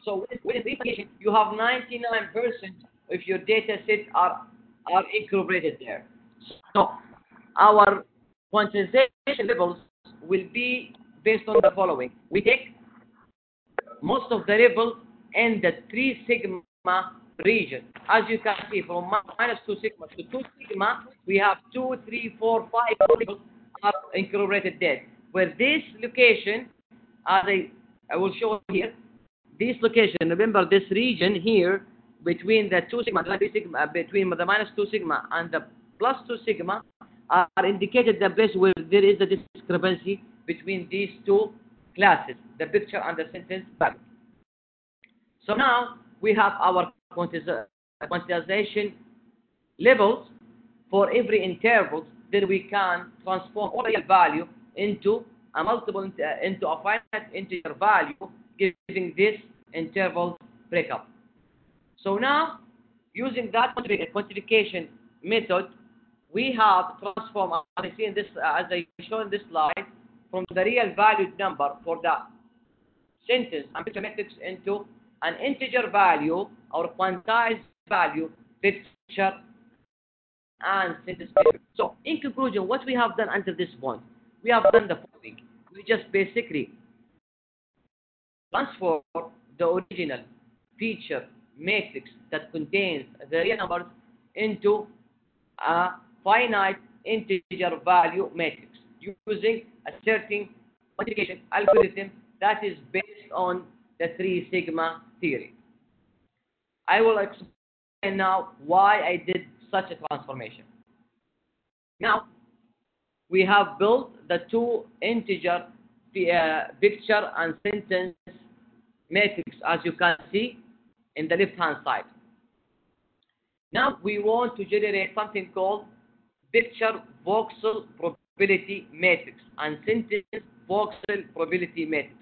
So with this deviation, you have 99% of your data sets are incorporated there. So our quantization levels will be based on the following. We take most of the levels in the 3 sigma region. As you can see, from minus 2 sigma to 2 sigma, we have 2, 3, 4, 5 levels are incorporated there. Where this location, as I will show here, this location, remember this region here, between the 2 sigma, between the minus 2 sigma and the plus 2 sigma, are indicated the place where there is a discrepancy between these two classes, the picture and the sentence value. So now we have our quantization levels for every interval. Then we can transform all the value into a into a finite integer value, giving this interval breakup. So now, using that quantification method, we have transformed, as I show in this slide, from the real valued number for the sentence and picture metrics into an integer value or quantized value, picture and sentence picture. So, in conclusion, what we have done until this point, we have done the following. We just basically transform the original feature matrix that contains the real numbers into a finite integer value matrix using a certain quantification algorithm that is based on the 3 sigma theory. I will explain now why I did such a transformation. Now, we have built the 2 integer picture and sentence matrix, as you can see in the left-hand side. Now we want to generate something called picture voxel probability matrix and sentence voxel probability matrix.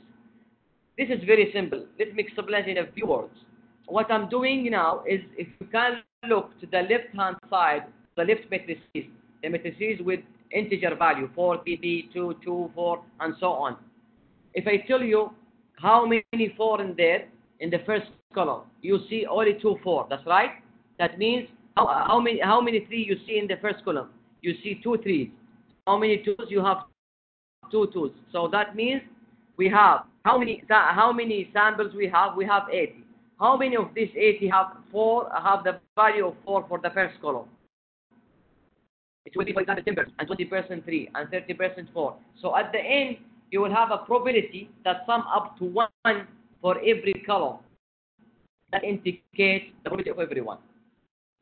This is very simple. Let me explain in a few words. What I'm doing now is, if you can look to the left-hand side, the left matrices, the matrices with integer value, 4, 3, 2, 2, 4, and so on. If I tell you how many 4 in there, in the first column, you see only 2 4. That's right. That means how many 3 you see in the first column? You see 2 3s. How many 2s? You have 2 2s. So that means we have how many samples we have? We have 80. How many of these 80 have the value of 4 for the first column? It will be, for example, 10% and 20% 3 and 30% 4. So at the end, you will have a probability that sum up to 1 for every column. That indicates the probability of everyone.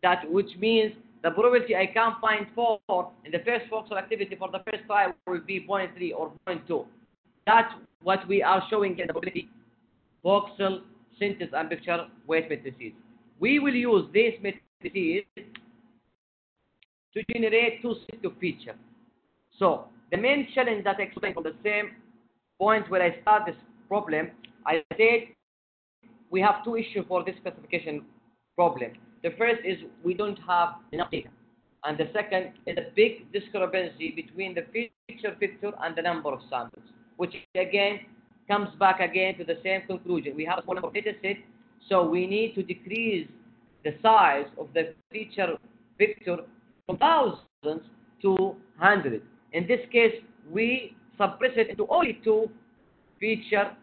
That which means the probability I can find 4 in the first voxel activity for the first try will be 0.3 or 0.2. That's what we are showing in the probability voxel, sentence, and picture weight matrices. We will use these matrices to generate 2 sets of features. So the main challenge that I explained from the same point where I start this problem, I said we have 2 issues for this classification problem. The first is we don't have enough data. And the second is a big discrepancy between the feature vector and the number of samples, which again comes back again to the same conclusion. We have a small number of data sets, so we need to decrease the size of the feature vector from thousands to hundreds. In this case, we suppress it into only 2 feature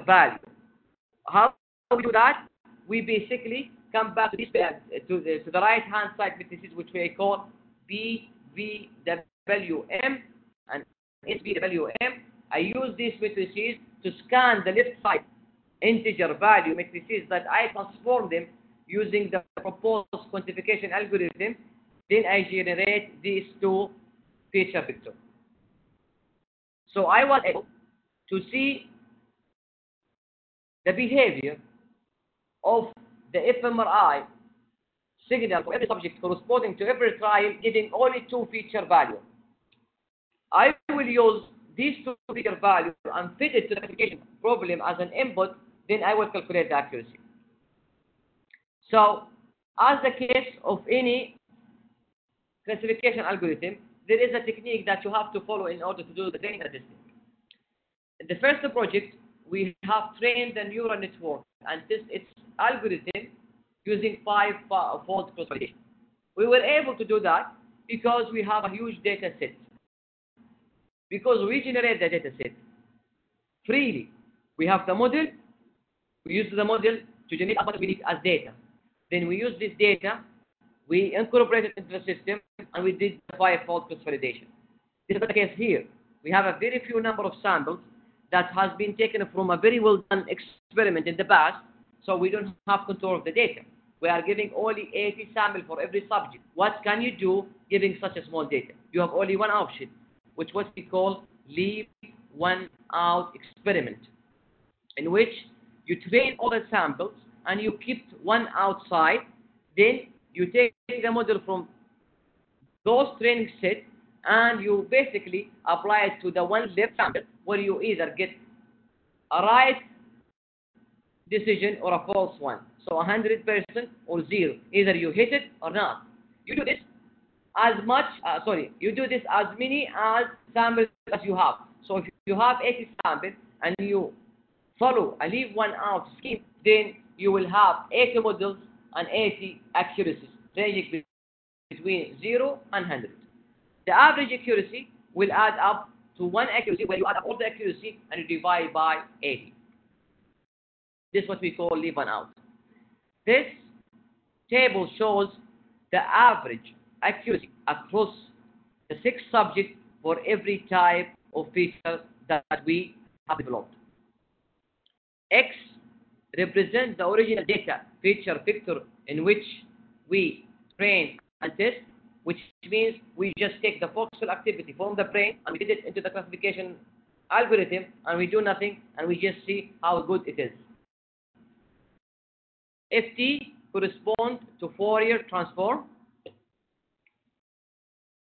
values. How do we do that? We basically come back to this to the right-hand side matrices, which we call BVWM and SVWM. I use these matrices to scan the left side integer value matrices that I transform them using the proposed quantification algorithm. Then I generate these 2 feature vectors. So I was able to see the behavior of the fMRI signal for every subject corresponding to every trial, giving only 2 feature values. I will use these two figure values and fit it to the classification problem as an input, then I will calculate the accuracy. So, as the case of any classification algorithm, there is a technique that you have to follow in order to do the training and testing. In the first project, we have trained the neural network and test its algorithm using 5-fold cross-validation. We were able to do that because we have a huge data set. Because we generate the data set freely. We have the model, we use the model to generate what we need as data. Then we use this data, we incorporate it into the system, and we did the 5-fold cross-validation. This is the case here. We have a very few number of samples that has been taken from a very well-done experiment in the past, so we don't have control of the data. We are giving only 80 samples for every subject. What can you do giving such a small data? You have only one option, which what we call leave one out experiment, in which you train all the samples and you keep one outside. Then you take the model from those training sets and you basically apply it to the one left sample, where you either get a right decision or a false one. So 100% or 0. Either you hit it or not. You do this as much, you do this as many as samples as you have. So if you have 80 samples and you follow a leave one out scheme, then you will have 80 models and 80 accuracies, ranging between 0 and 100. The average accuracy will add up to 1 accuracy, where you add up all the accuracy and you divide by 80. This is what we call leave one out. This table shows the average accuracy across the 6 subjects for every type of feature that we have developed. X represents the original data feature vector in which we train and test, which means we just take the voxel activity from the brain and we did it into the classification algorithm, and we do nothing and we just see how good it is. Ft corresponds to Fourier transform,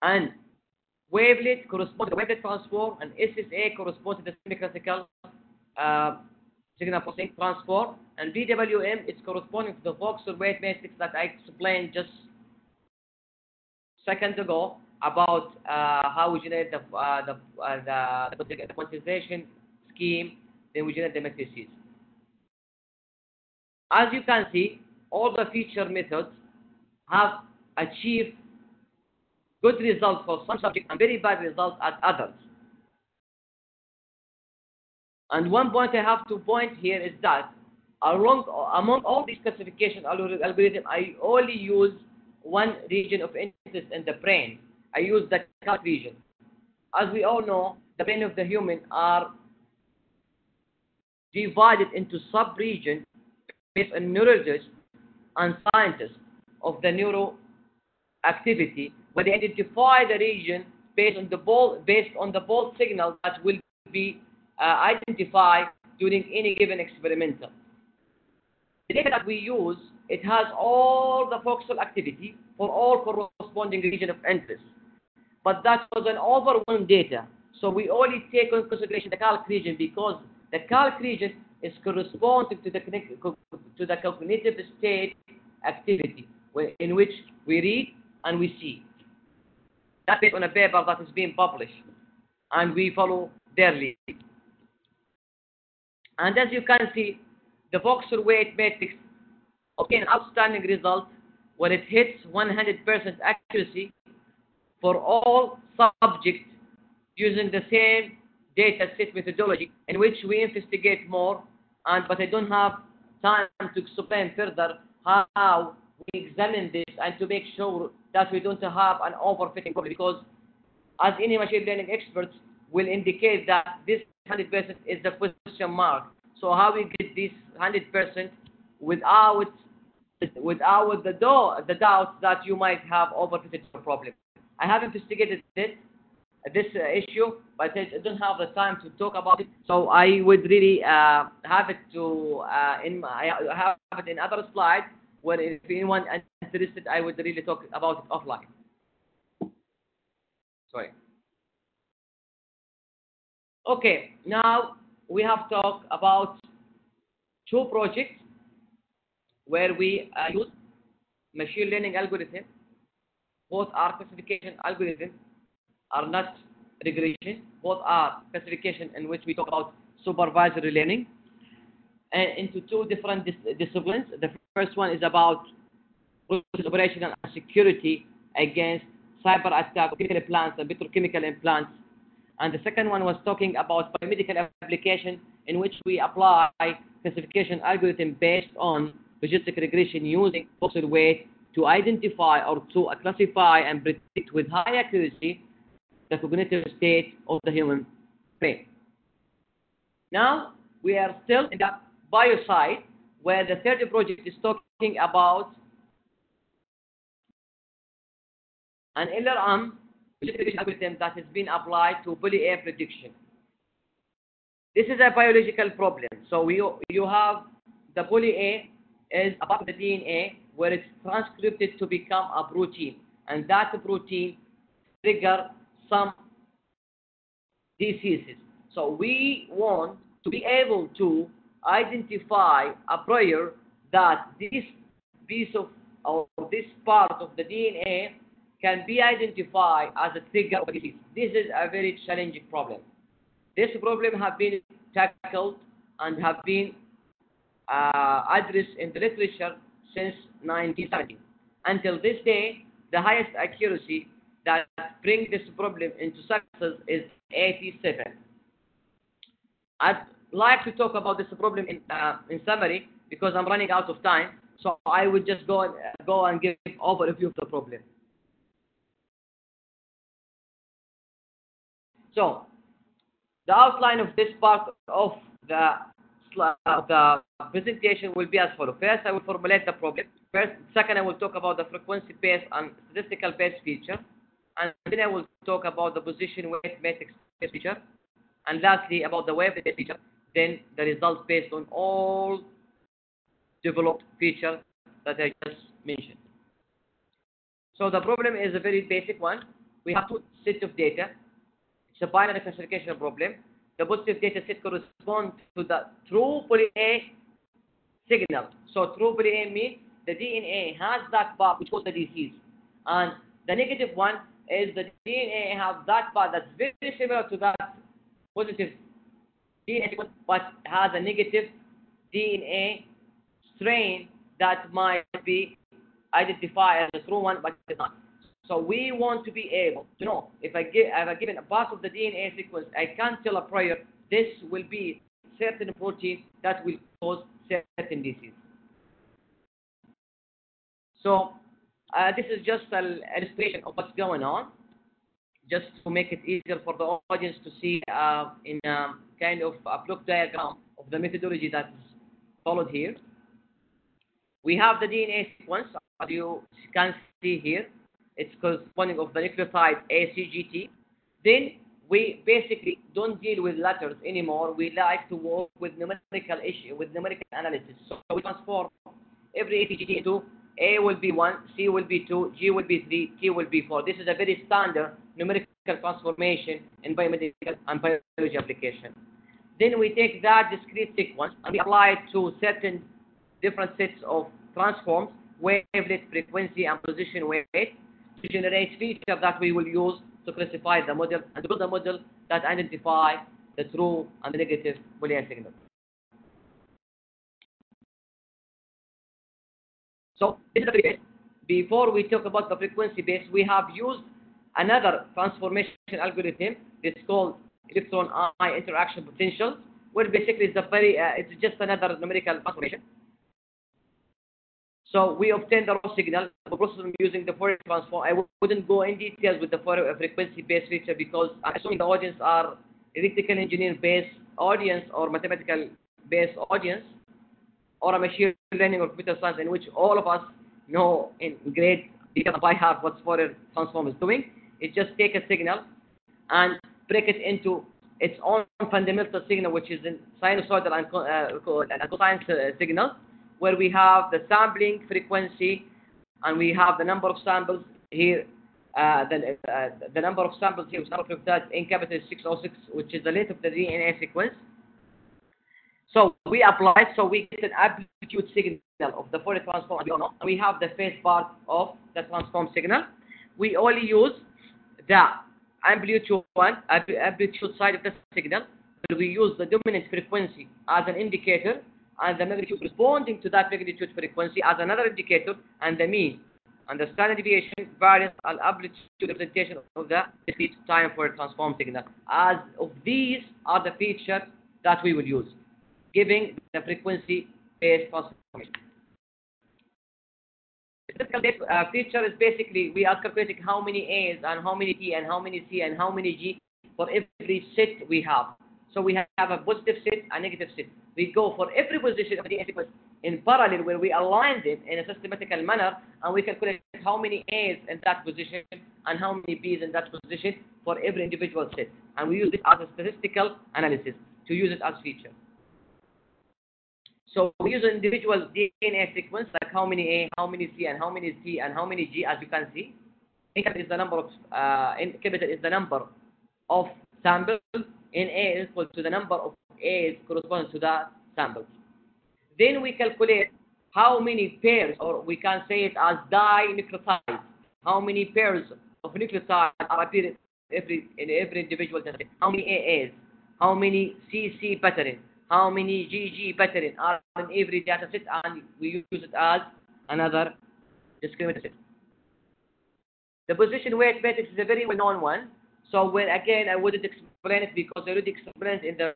and wavelet corresponds to the wavelet transform, and SSA corresponds to the semi-classical signal processing transform, and BWM is corresponding to the voxel weight matrix that I explained just seconds ago about how we generate the quantization scheme, then we generate the matrices. As you can see, all the feature methods have achieved good results for some subjects and very bad results at others. And one point I have to point here is that among all these classification algorithms, I only use one region of interest in the brain. I use the cut region. As we all know, the brain of the human are divided into sub-regions based on neurologists and scientists of the neuro activity, where they identify the region based on the bold signal that will be identified during any given experimental. The data that we use, it has all the voxel activity for all corresponding region of interest. But that was an overwhelming data. So we only take into consideration the calc region, because the calc region is corresponding to the cognitive state activity, in which we read and we see. That's based on a paper that is being published, and we follow their lead. And as you can see, the voxel weight matrix obtains an outstanding result when it hits 100% accuracy for all subjects using the same data set methodology, in which we investigate more, but I don't have time to explain further how we examine this and to make sure that we don't have an overfitting problem, because as any machine learning experts will indicate that this 100% is the question mark. So how we get this 100% without the doubt that you might have overfitted the problem? I have investigated this issue, but I don't have the time to talk about it. So I would really have it I have it in other slides, where if anyone interested, I would really talk about it offline. Sorry. Okay, now we have talked about two projects where we use machine learning algorithms. Both are classification algorithms, are not regression. Both are classification in which we talk about supervisory learning, and into two different disciplines. The first one is about operational security against cyber attack of chemical plants and petrochemical implants. And the second one was talking about biomedical application, in which we apply classification algorithm based on logistic regression using voxel weight to identify or to classify and predict with high accuracy the cognitive state of the human brain. Now we are still in the bio side, where the third project is talking about an LRM algorithm that has been applied to poly A prediction. This is a biological problem. So you have the poly A is a part of the DNA where it's transcribed to become a protein, and that protein trigger some diseases. So we want to be able to identify a prior that this piece of or this part of the DNA can be identified as a trigger of a disease. This is a very challenging problem. This problem has been tackled and have been addressed in the literature since 1970. Until this day, the highest accuracy that brings this problem into success is 87. I'd like to talk about this problem in summary because I'm running out of time. So I would just go and give an overview of the problem. So the outline of this part of the presentation will be as follows. First, I will formulate the problem. Second, I will talk about the frequency-based and statistical-based feature. And then I will talk about the position weight matrix-based feature. And lastly, about the wave-based feature. Then the results based on all developed features that I just mentioned. So the problem is a very basic one. We have two sets of data. It's a binary classification problem. The positive data set corresponds to the true poly A signal. So true poly A means the DNA has that part which causes the disease, and the negative one is the DNA has that part that's very similar to that positive DNA sequence, but has a negative DNA strain that might be identified as a true one, but it's not. So we want to be able to know if I have given a part of the DNA sequence, I can tell a prior this will be certain protein that will cause certain disease. So this is just an illustration of what's going on, just to make it easier for the audience to see in kind of a block diagram of the methodology that is followed here. We have the DNA sequence, as you can see here. It's corresponding of the nucleotide ACGT. Then we basically don't deal with letters anymore. We like to work with numerical analysis. So we transform every ACGT into A will be 1, C will be 2, G will be 3, T will be 4. This is a very standard numerical transformation in biomedical and biology application. Then we take that discrete sequence and we apply it to certain different sets of transforms, wavelet, frequency, and position weight, to generate features that we will use to classify the model and to build a model that identify the true and the negative Boolean signal. So this is the base. Before we talk about the frequency base, we have used another transformation algorithm. It's called electron-eye interaction potential, where basically it's just another numerical transformation. So we obtain the raw signal, the process using the Fourier transform. I wouldn't go in details with the Fourier frequency-based feature because I'm assuming the audience are electrical engineer-based audience or mathematical-based audience or a machine learning or computer science, in which all of us know in great detail by heart what Fourier transform is doing. It just take a signal and break it into its own fundamental signal, which is in sinusoidal and cosine signal, where we have the sampling frequency and we have the number of samples here the number of samples here, number of nucleotides in capital 606, which is the length of the DNA sequence. So we apply, so we get an amplitude signal of the Fourier transform, and we have the phase part of the transform signal. We only use the amplitude side of the signal, but we use the dominant frequency as an indicator, and the magnitude responding to that magnitude frequency as another indicator, and the mean and the standard deviation, variance, and amplitude representation of the discrete time Fourier transform signal. As of these are the features that we will use, giving the frequency-based transformation. The statistical feature is basically we are calculating how many A's and how many T and how many C and how many G for every set we have. So we have a positive set and negative set. We go for every position of the DNA sequence in parallel where we aligned it in a systematical manner, and we calculate how many A's in that position and how many B's in that position for every individual set. And we use it as a statistical analysis to use it as feature. So we use an individual DNA sequence, like how many A, how many C, and how many T, and how many G, as you can see. In capital is the number of capital is the number of samples. In A is equal to the number of A's corresponding to the samples. Then we calculate how many pairs, or we can say it as dinucleotides. How many pairs of nucleotides are appearing in every individual test. How many AAs? How many CC pattern? How many GG pattern are in every data set, and we use it as another discriminator set. The position weight matrix is a very well-known one. So when again I wouldn't explain it because I already explained in the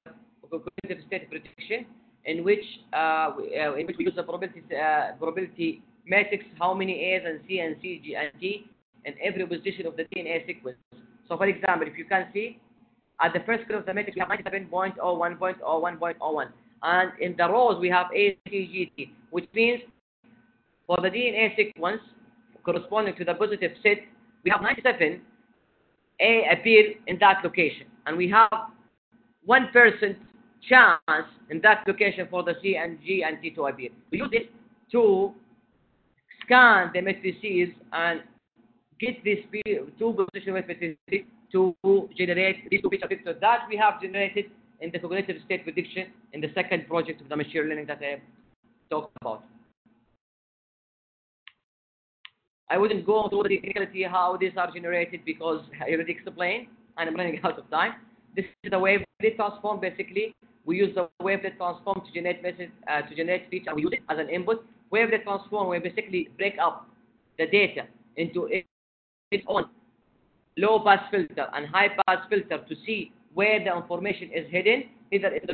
cognitive state prediction, in which we use the probability matrix, how many A's and C and C, G and T in every position of the DNA sequence. So for example, if you can see at the first column of the matrix we have 97.01.01.01, and in the rows we have A, C, G, T, which means for the DNA sequence corresponding to the positive set, we have 97 A appear in that location, and we have 1% chance in that location for the C and G and T to appear. We use it to scan the matrices and get these two position matrices to generate these two feature vectors that we have generated in the cognitive state prediction in the second project of the machine learning that I talked about. I wouldn't go into the technicality how these are generated because I already explained and I'm running out of time. This is the wavelet transform. Basically, we use the wavelet transform to generate message, to generate feature. We use it as an input. Wavelet transform, we basically break up the data into its own low pass filter and high pass filter to see where the information is hidden. Either it's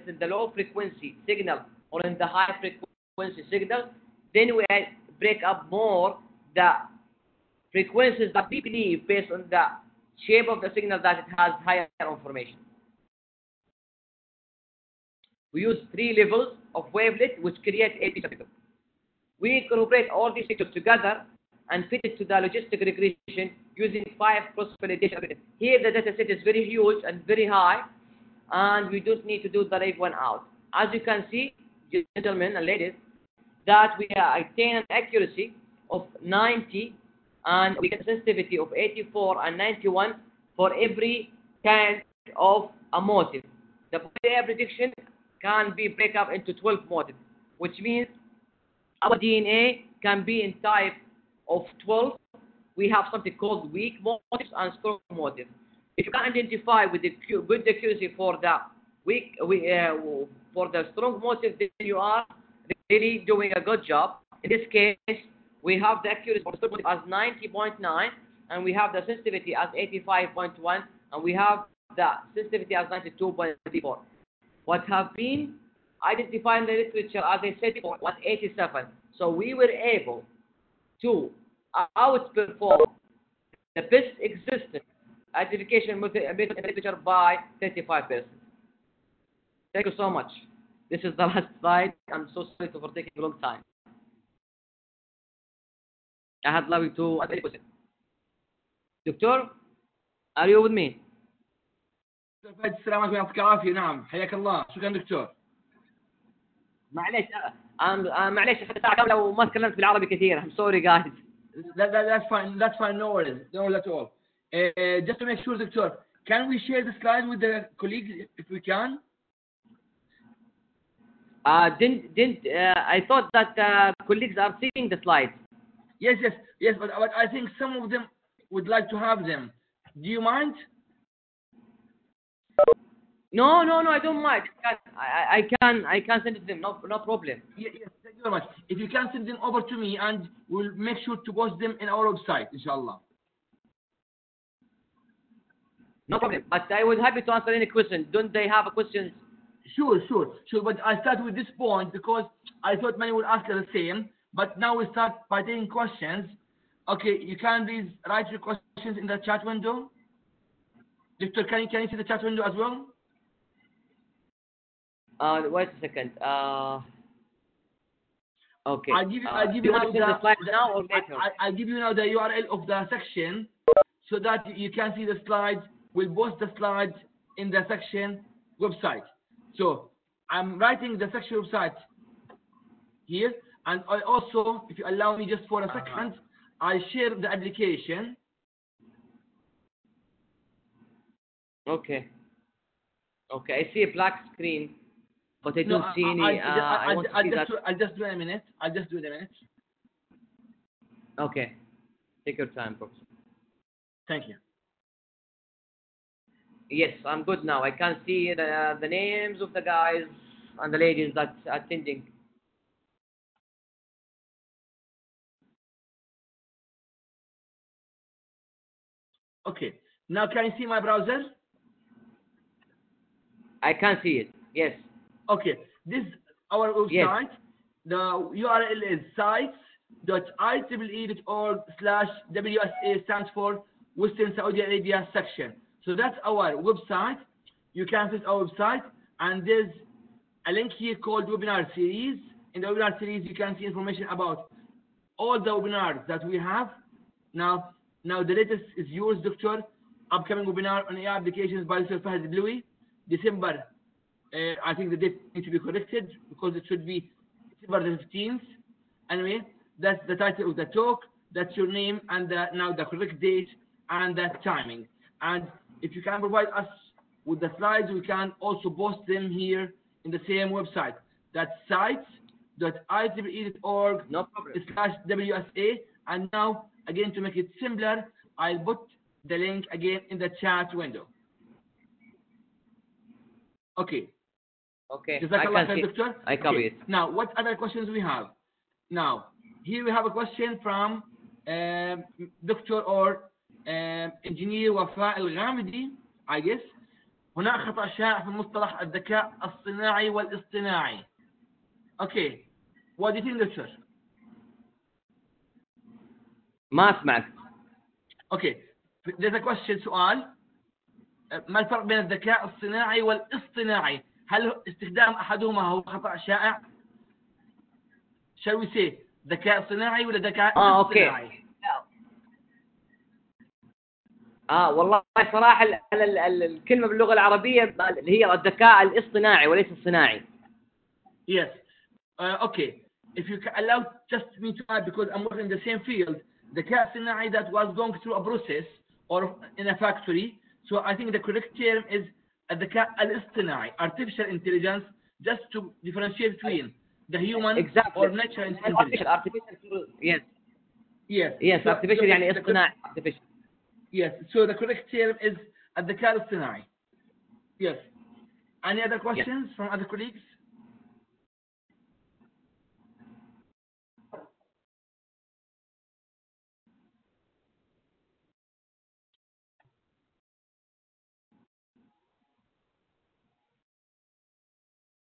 in the low frequency signal or in the high frequency signal. Then we break up more the frequencies that we believe based on the shape of the signal that it has higher information. We use 3 levels of wavelet which create a feature vector. We incorporate all these features together and fit it to the logistic regression using 5 cross-validation algorithms. Here the data set is very huge and very high, and we don't need to do the leave one out. As you can see, gentlemen and ladies, that we attain an accuracy of 90 and we get a sensitivity of 84 and 91 for every kind of a motif. The prediction can be break up into 12 motifs, which means our DNA can be in type of 12. We have something called weak motifs and strong motifs. If you can identify with the good accuracy for the weak, for the strong motif, then you are really doing a good job. In this case, we have the accuracy for the strong motif as 90.9, and we have the sensitivity as 85.1, and we have the sensitivity as 92.4. What have been identified in the literature, as I said before, was 87. So we were able to outperform the best existing identification method in the literature by 35%. Thank you so much. This is the last slide. I'm so sorry for taking a long time. Albalawi to ask any question. Doctor, are you with me? فهد السلام عليكم يعطيك العافية. نعم حياك الله. شكرا دكتور. معليش معليش حتى ساعة كاملة وما تكلمت بالعربي كثير. I'm sorry guys. That's fine. That's fine. No worries. No worries at all. Just to make sure, Doctor, can we share the slide with the colleagues if we can? I thought that colleagues are seeing the slides. Yes, but I think some of them would like to have them. Do you mind? No, I don't mind. I can send it to them. No problem. Yes, thank you very much. If you can send them over to me, and we'll make sure to post them in our website, inshallah. No problem. But I was happy to answer any question. Don't they have a question? Sure. But I start with this point because I thought many would ask the same. But now we start by taking questions. Okay, you can please write your questions in the chat window. Doctor, can you see the chat window as well? Wait a second. Okay. I'll give you now the slides now or later? I'll give you now the URL of the section so that you can see the slides. We'll post the slides in the section website. So I'm writing the section website here, and I also, if you allow me just for a second, I share the application. Okay. I see a black screen, but I don't see any. I'll just do it in a minute. Okay. Take your time, Professor. Thank you. Yes, I'm good now. I can see the names of the guys and the ladies that's attending. Okay. Now can you see my browser? I can see it. Yes. Okay. This is our website. Yes. The URL is sites.ieee.org/WSA, stands for Western Saudi Arabia section. So that's our website. You can visit our website, and there's a link here called webinar series. In the webinar series, you can see information about all the webinars that we have. Now the latest is yours, Doctor. Upcoming webinar on AI applications by Dr. Fahad Albalawi, December. I think the date needs to be corrected because it should be December the 15th. Anyway, that's the title of the talk. That's your name and now the correct date and the timing. And if you can provide us with the slides, we can also post them here in the same website. That's sites.ieee.org/WSA. And now, again, to make it simpler, I'll put the link again in the chat window. Okay. Okay. Doctor. I copy it. Now, what other questions we have? Now, here we have a question from Doctor or Engineer وفاء الغامدي, I guess. هناك خطأ شائع في مصطلح الذكاء الصناعي والاصطناعي. Okay. What do you think, Doctor? ما أسمعك. Okay. There's a question, سؤال. ما الفرق بين الذكاء الصناعي والاصطناعي؟ هل استخدام أحدهما هو خطأ شائع؟ Shall we say ذكاء صناعي ولا ذكاء اصطناعي؟ أوكي. والله صراحة الكلمة باللغة العربية اللي هي الذكاء الاصطناعي وليس الصناعي. Yes. Okay. If you allow just me to add, because I'm working in the same field, الذكاء الصناعي that was going through a process or in a factory. So I think the correct term is الذكاء الاصطناعي, artificial intelligence, just to differentiate between the human or natural intelligence. Artificial. Yes. So, artificial يعني اصطناعي. Artificial. Yes. So the correct term is الذكاء الاصطناعي. Yes. Any other questions from other colleagues?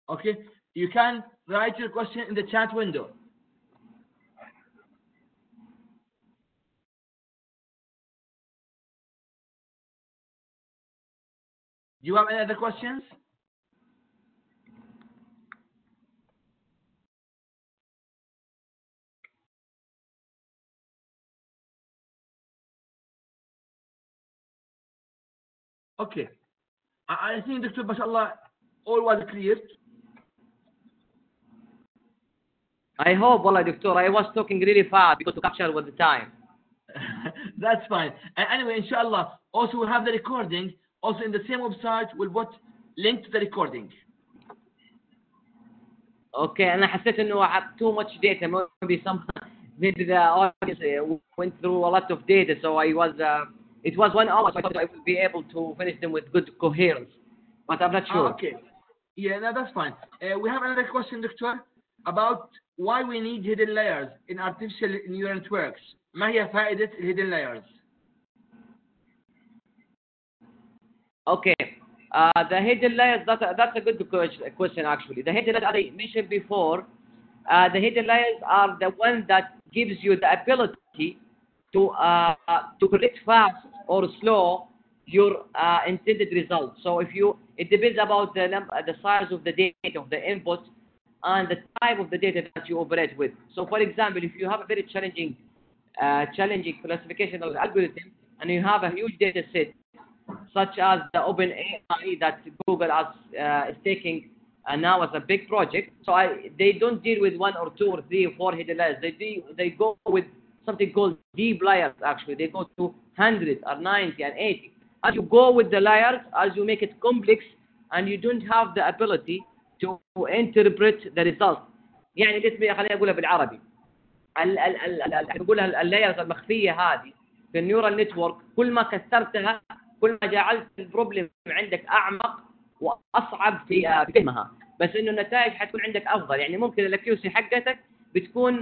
Okay, you can write your question in the chat window. Do you have any other questions? Okay, I think, Dr. Mashallah, all was clear. I hope, والله دكتور, I was talking really fast because to capture with the time. That's fine. And anyway, inshallah, also we'll have the recording. Also in the same website, we'll put link to the recording. Okay, أنا حسيت إنه too much data. Maybe the audience went through a lot of data, so it was 1 hour, so I thought I would be able to finish them with good coherence, but I'm not sure. Okay. Yeah, no, that's fine. We have another question, Doctor, about why we need hidden layers in artificial neural networks. ما هي فائدة hidden layers? Okay, the hidden layers, that's a good question actually. The hidden layers, as I mentioned before, the hidden layers are the one that gives you the ability to predict fast or slow your intended result. So it depends about the size of the data, of the input, and the type of the data that you operate with. So for example, if you have a very challenging classification algorithm and you have a huge data set, such as the OpenAI that Google is taking now as a big project, so they don't deal with 1 or 2 or 3 or 4 hidden layers. They go with something called deep layers. Actually, they go to 100 or 90 and 80. As you go with the layers, as you make it complex, and you don't have the ability to interpret the result. يعني خليني أقولها بالعربي. نقولها اللايرز المخفية هذه في النيورال نتورك، كل ما كثرتها كل ما جعلت البروبلم عندك أعمق وأصعب في فهمها، بس إنه النتائج حتكون عندك أفضل. يعني ممكن الأكيوسي حقتك بتكون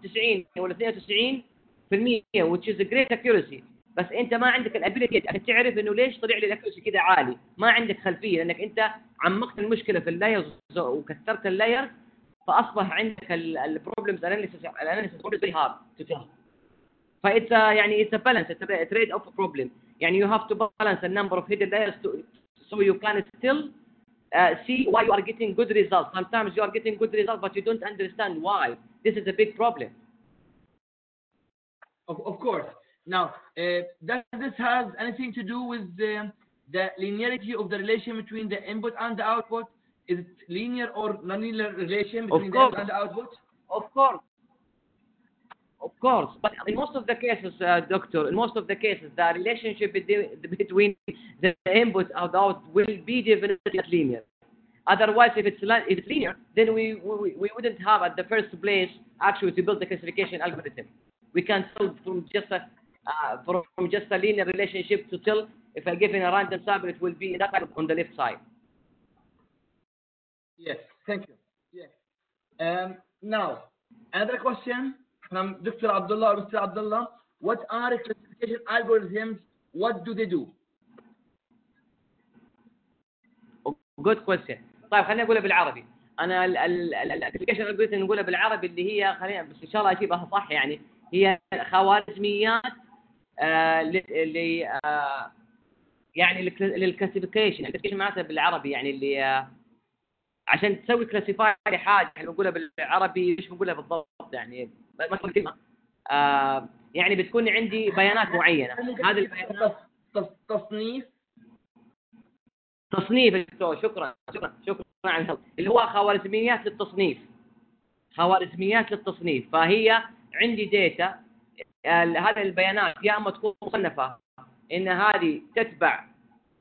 90 ولا 92%، which is a great accuracy، بس أنت ما عندك الابيليتي أن تعرف إنه ليش طلع لي الأكيوسي كذا عالي، ما عندك خلفية، لأنك أنت عمقت المشكلة في اللايرز وكثرت اللايرز، فأصبح عندك البروبلمز أناليسيس very hard to tell. فإتس يعني it's a balance, it's a trade off problem. يعني you have to balance the number of hidden layers so you can still see why you are getting good results. Sometimes you are getting good results, but you don't understand why. This is a big problem. Of course. Now, does this have anything to do with the linearity of the relation between the input and the output? Is it linear or non-linear relation between the input and the output? Of course, but in most of the cases, Doctor, in most of the cases, the relationship between the input and the output will be definitely not linear. Otherwise, if it's linear, then we wouldn't have at the first place actually to build the classification algorithm. We can tell from just a linear relationship to tell if I give in a random sample, it will be that on the left side. Yes, thank you. Yes. Now, another question from Dr. Abdullah or Mr. Abdullah. What are classification algorithms? What do they do? Good question. طيب خليني أقولها بالعربي. أنا الكلاسيفيكيشن algorithm نقولها بالعربي اللي هي خلينا بس إن شاء الله أجيبها صح، يعني هي خوارزميات يعني للكلاسيفيكيشن. الكلاسيفيكيشن معناتها بالعربي يعني اللي عشان تسوي كلاسيفاي حاجه احنا بنقولها بالعربي، ايش بنقولها بالضبط يعني ما تكون كلمه يعني بتكون عندي بيانات معينه. هذه البيانات تصنيف دكتور. شكرا على الهضم. اللي هو خوارزميات للتصنيف. فهي عندي داتا، هذه البيانات يا اما تكون مصنفه ان هذه تتبع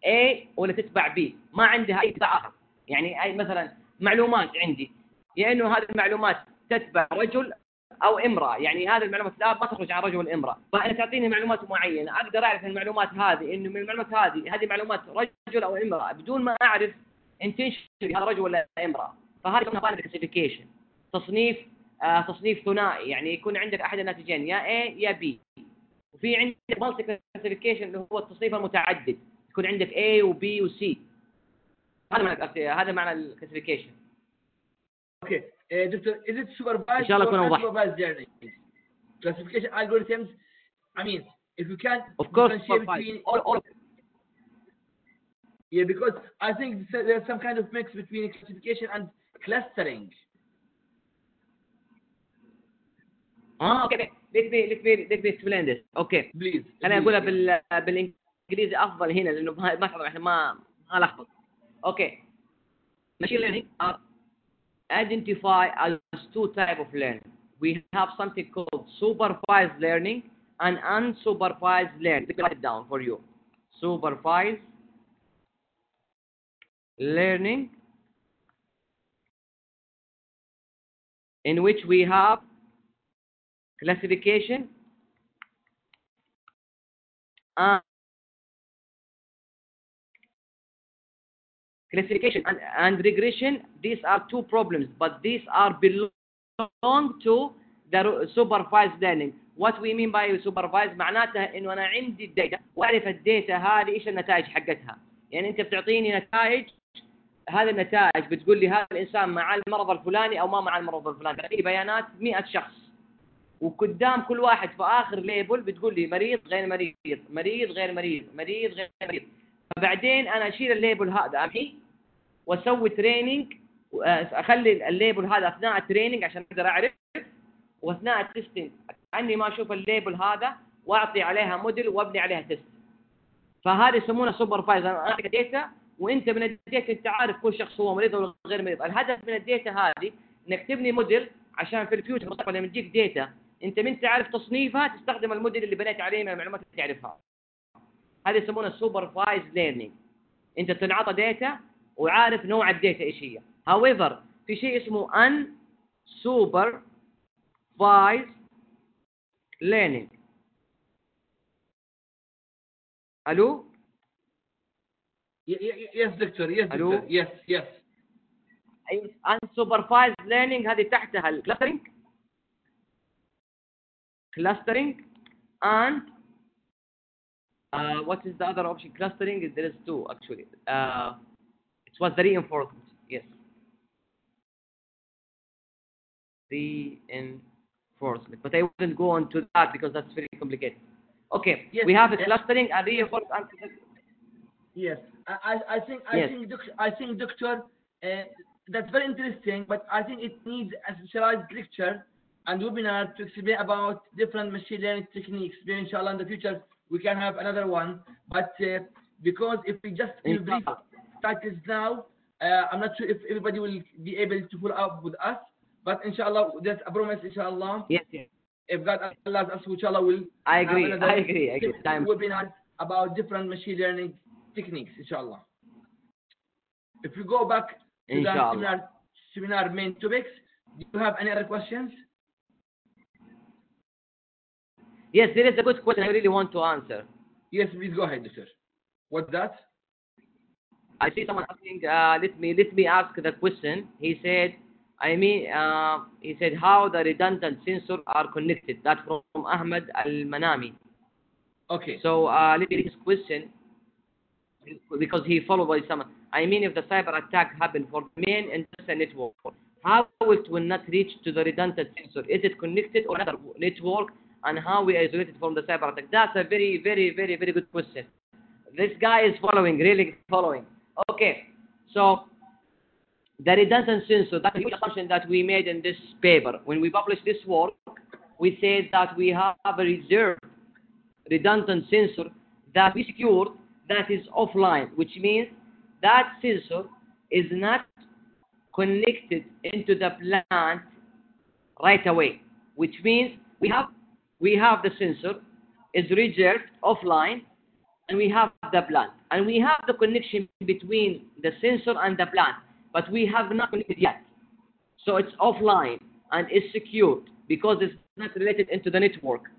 A ولا تتبع B، ما عندها اي تبع اخر. يعني اي مثلا معلومات عندي يا انه هذه المعلومات تتبع رجل او امراه، يعني هذه المعلومات لا ما تخرج عن رجل والامراه، فانا تعطيني معلومات معينه اقدر اعرف المعلومات هذه انه من المعلومات هذه معلومات رجل او امراه بدون ما اعرف انتنشن هذا رجل ولا امراه. فهذه اسمها باينري كلاسيفيكيشن، تصنيف ثنائي، يعني يكون عندك احد الناتجين يا A يا B. وفي عندك مالتي كلاسيفيكيشن اللي هو التصنيف المتعدد، يكون عندك A و B و C. هذا معنى الكلاسيفيكيشن. Okay, Doctor, is it supervised or unsupervised learning? Classification algorithms. I mean, if you can of course between all. Yeah, because I think there's some kind of mix between classification and clustering. Okay. Let me explain this. Okay. Please. خليني أقولها بالإنجليزي أفضل هنا لأنه ما إحنا ما لخبط. Okay. Machine learning are identify as two types of learning. We have something called supervised learning and unsupervised learning. Let me write it down for you. Supervised learning, in which we have classification and regression. These are two problems, but these are belong to the supervised learning. What we mean by supervised معناته إنه أنا عندي الداتا وأعرف الداتا هذه إيش النتائج حقتها. يعني أنت بتعطيني نتائج، هذه النتائج بتقول لي هذا الإنسان مع المرض الفلاني أو ما مع المرض الفلاني. تعطيني بيانات 100 شخص، وقدام كل واحد في آخر ليبل بتقول لي مريض غير مريض، مريض غير مريض، مريض غير مريض. فبعدين أنا أشيل الليبل هذا أمحي وأسوي تريننج، أخلي الليبل هذا أثناء التريننج عشان أقدر أعرف، وأثناء التستنج عني ما أشوف الليبل هذا وأعطي عليها موديل وأبني عليها تست. فهذا يسمونه سوبرفايز. أنا أعطيك داتا وأنت من الداتا أنت عارف كل شخص هو مريض ولا غير مريض. الهدف من الداتا هذه إنك تبني موديل عشان في الفيوتشر المستقبل لما تجيك داتا أنت من تعرف تصنيفها تستخدم الموديل اللي بنيت عليه من المعلومات اللي تعرفها. هذا يسمونه سوبرفايز ليرنينج. أنت تنعطى داتا وعارف نوع الداتا إيش هي. however في شيء اسمه unsupervised learning. ألو؟ Yes doctor, yes doctor, yes, yes. unsupervised learning هذه تحتها الكلاسترينج and what is the other option? Clustering, there is two actually. It was the reinforcement, yes. Reinforcement, but I wouldn't go on to that because that's very complicated. Okay, yes, we have the clustering and reinforcement. Yes, I think doctor, that's very interesting, but I think it needs a specialized lecture and webinar to explain about different machine learning techniques. Then inshallah in the future we can have another one, but because if we just brief titles now, I'm not sure if everybody will be able to follow up with us, but inshallah there's a promise, inshallah. Yes, yes. If God allows us, inshallah will I agree. Webinar about different machine learning techniques, inshallah. If we go back to the seminar main topics, do you have any other questions? Yes, there is a good question I really want to answer. Yes, please go ahead, sir. What's that? I see someone asking. Let me ask the question. He said, how the redundant sensors are connected. That's from Ahmed Al-Manami. Okay. So let me read this question because he followed by someone. If the cyber attack happened for the main industrial network, how it will not reach to the redundant sensor? Is it connected or another network? And how we isolate it from the cyber attack? That's a very, very, very, very good question. This guy is really following. Okay, so the redundant sensor, that's a huge assumption that we made in this paper. When we published this work, we said that we have a reserved redundant sensor that we secured that is offline, which means that sensor is not connected into the plant right away, which means we have the sensor is reserved offline and we have the plant and we have the connection between the sensor and the plant, but we have not connected yet. So it's offline and it's secured because it's not related into the network.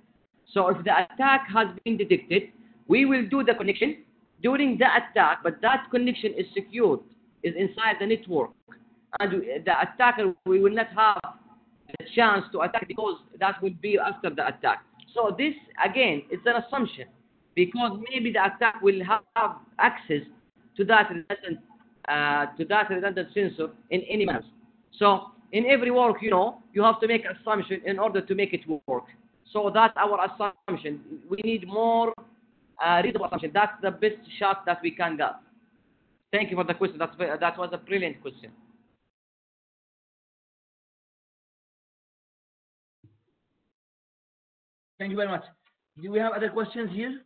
So if the attack has been detected, we will do the connection during the attack, but that connection is secured, is inside the network. And the attacker, we will not have a chance to attack because that will be after the attack. So this again is an assumption because maybe the attack will have access to that redundant sensor in any manner. So in every work, you have to make an assumption in order to make it work. So that's our assumption. We need more reasonable assumption. That's the best shot that we can get. Thank you for the question. That was a brilliant question. Thank you very much. Do we have other questions here?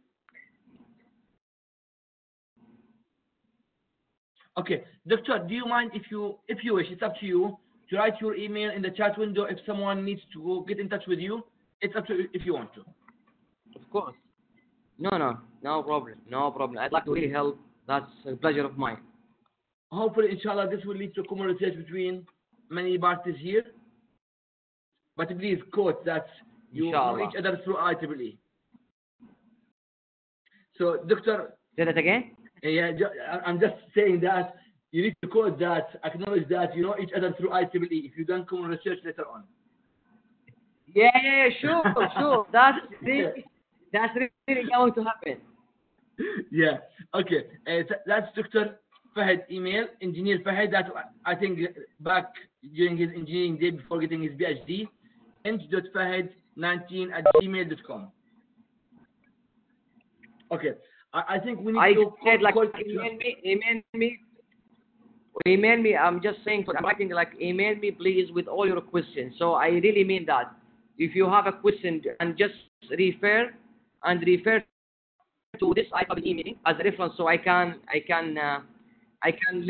Okay, Doctor, do you mind if you wish, it's up to you, to write your email in the chat window if someone needs to get in touch with you. It's up to you if you want to. Of course. No problem. No problem. I'd like to really help. That's a pleasure of mine. Hopefully, inshallah, this will lead to common research between many parties here. But please quote that you know each other through IEEE. So, Doctor. Say that again? Yeah, I'm just saying that you need to quote that, acknowledge that you know each other through IEEE if you've done common research later on. Yeah, sure. That's really going to happen. Yeah, okay. That's Dr. Fahad email, Engineer Fahad, that I think back during his engineering day before getting his PhD, eng.fahad19@gmail.com. Okay, I think we need to said like email me. I'm just saying, I'm writing like email me please with all your questions. So I really mean that. If you have a question, and just refer to this IEEE email as a reference, so I can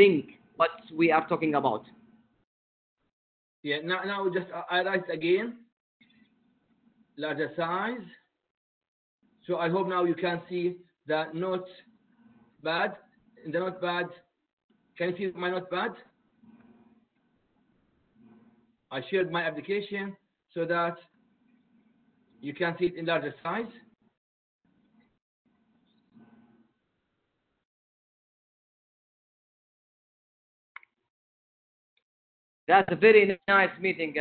link what we are talking about. Yeah. Now just I write again. Larger size. So I hope now you can see the notepad. In the notepad, can you see my notepad? I shared my application so that you can see it in larger size. That's a very nice meeting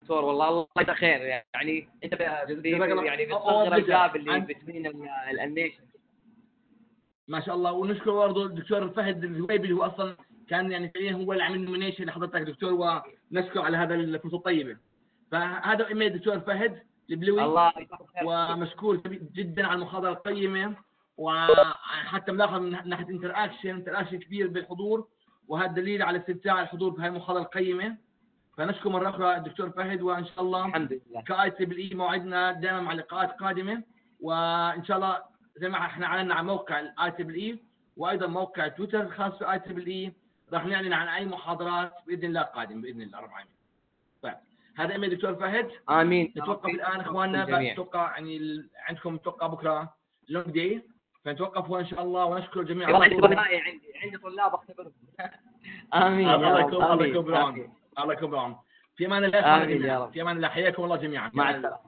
دكتور والله الله يجزاك خير يعني انت يعني بتصغر الجاب اللي بين النيشن. ما شاء الله. ونشكر برضه الدكتور فهد الزويبي اللي هو اصلا كان يعني فعليا هو اللي عامل نومينيشن لحضرتك دكتور، ونشكر على هذا الفرصه الطيبه. فهذا ايميل الدكتور فهد البلوي، الله ومشكور جدا على المحاضره القيمه، وحتى ملاحظ من ناحيه انتراكشن كبير بالحضور، وهذا دليل على استمتاع الحضور بهذه المحاضره القيمه. فنشكر مره اخرى الدكتور فهد، وان شاء الله الحمد لله كIEEE موعدنا دائما مع لقاءات قادمه، وان شاء الله زي ما احنا اعلنا عن موقع IEEE وايضا موقع تويتر الخاص بIEEE، راح نعلن عن اي محاضرات باذن الله قادم باذن الله رب العالمين. طيب هذا ايميل دكتور فهد. امين. نتوقف الان اخواننا، بتوقع يعني عندكم توقع بكره لونج داي، فنتوقف هون ان شاء الله، ونشكر الجميع. والله عندي طلاب اختبرهم. امين. الله يكون بعون. في امان الله. في امان الله. حياكم الله جميعا. مع السلامه.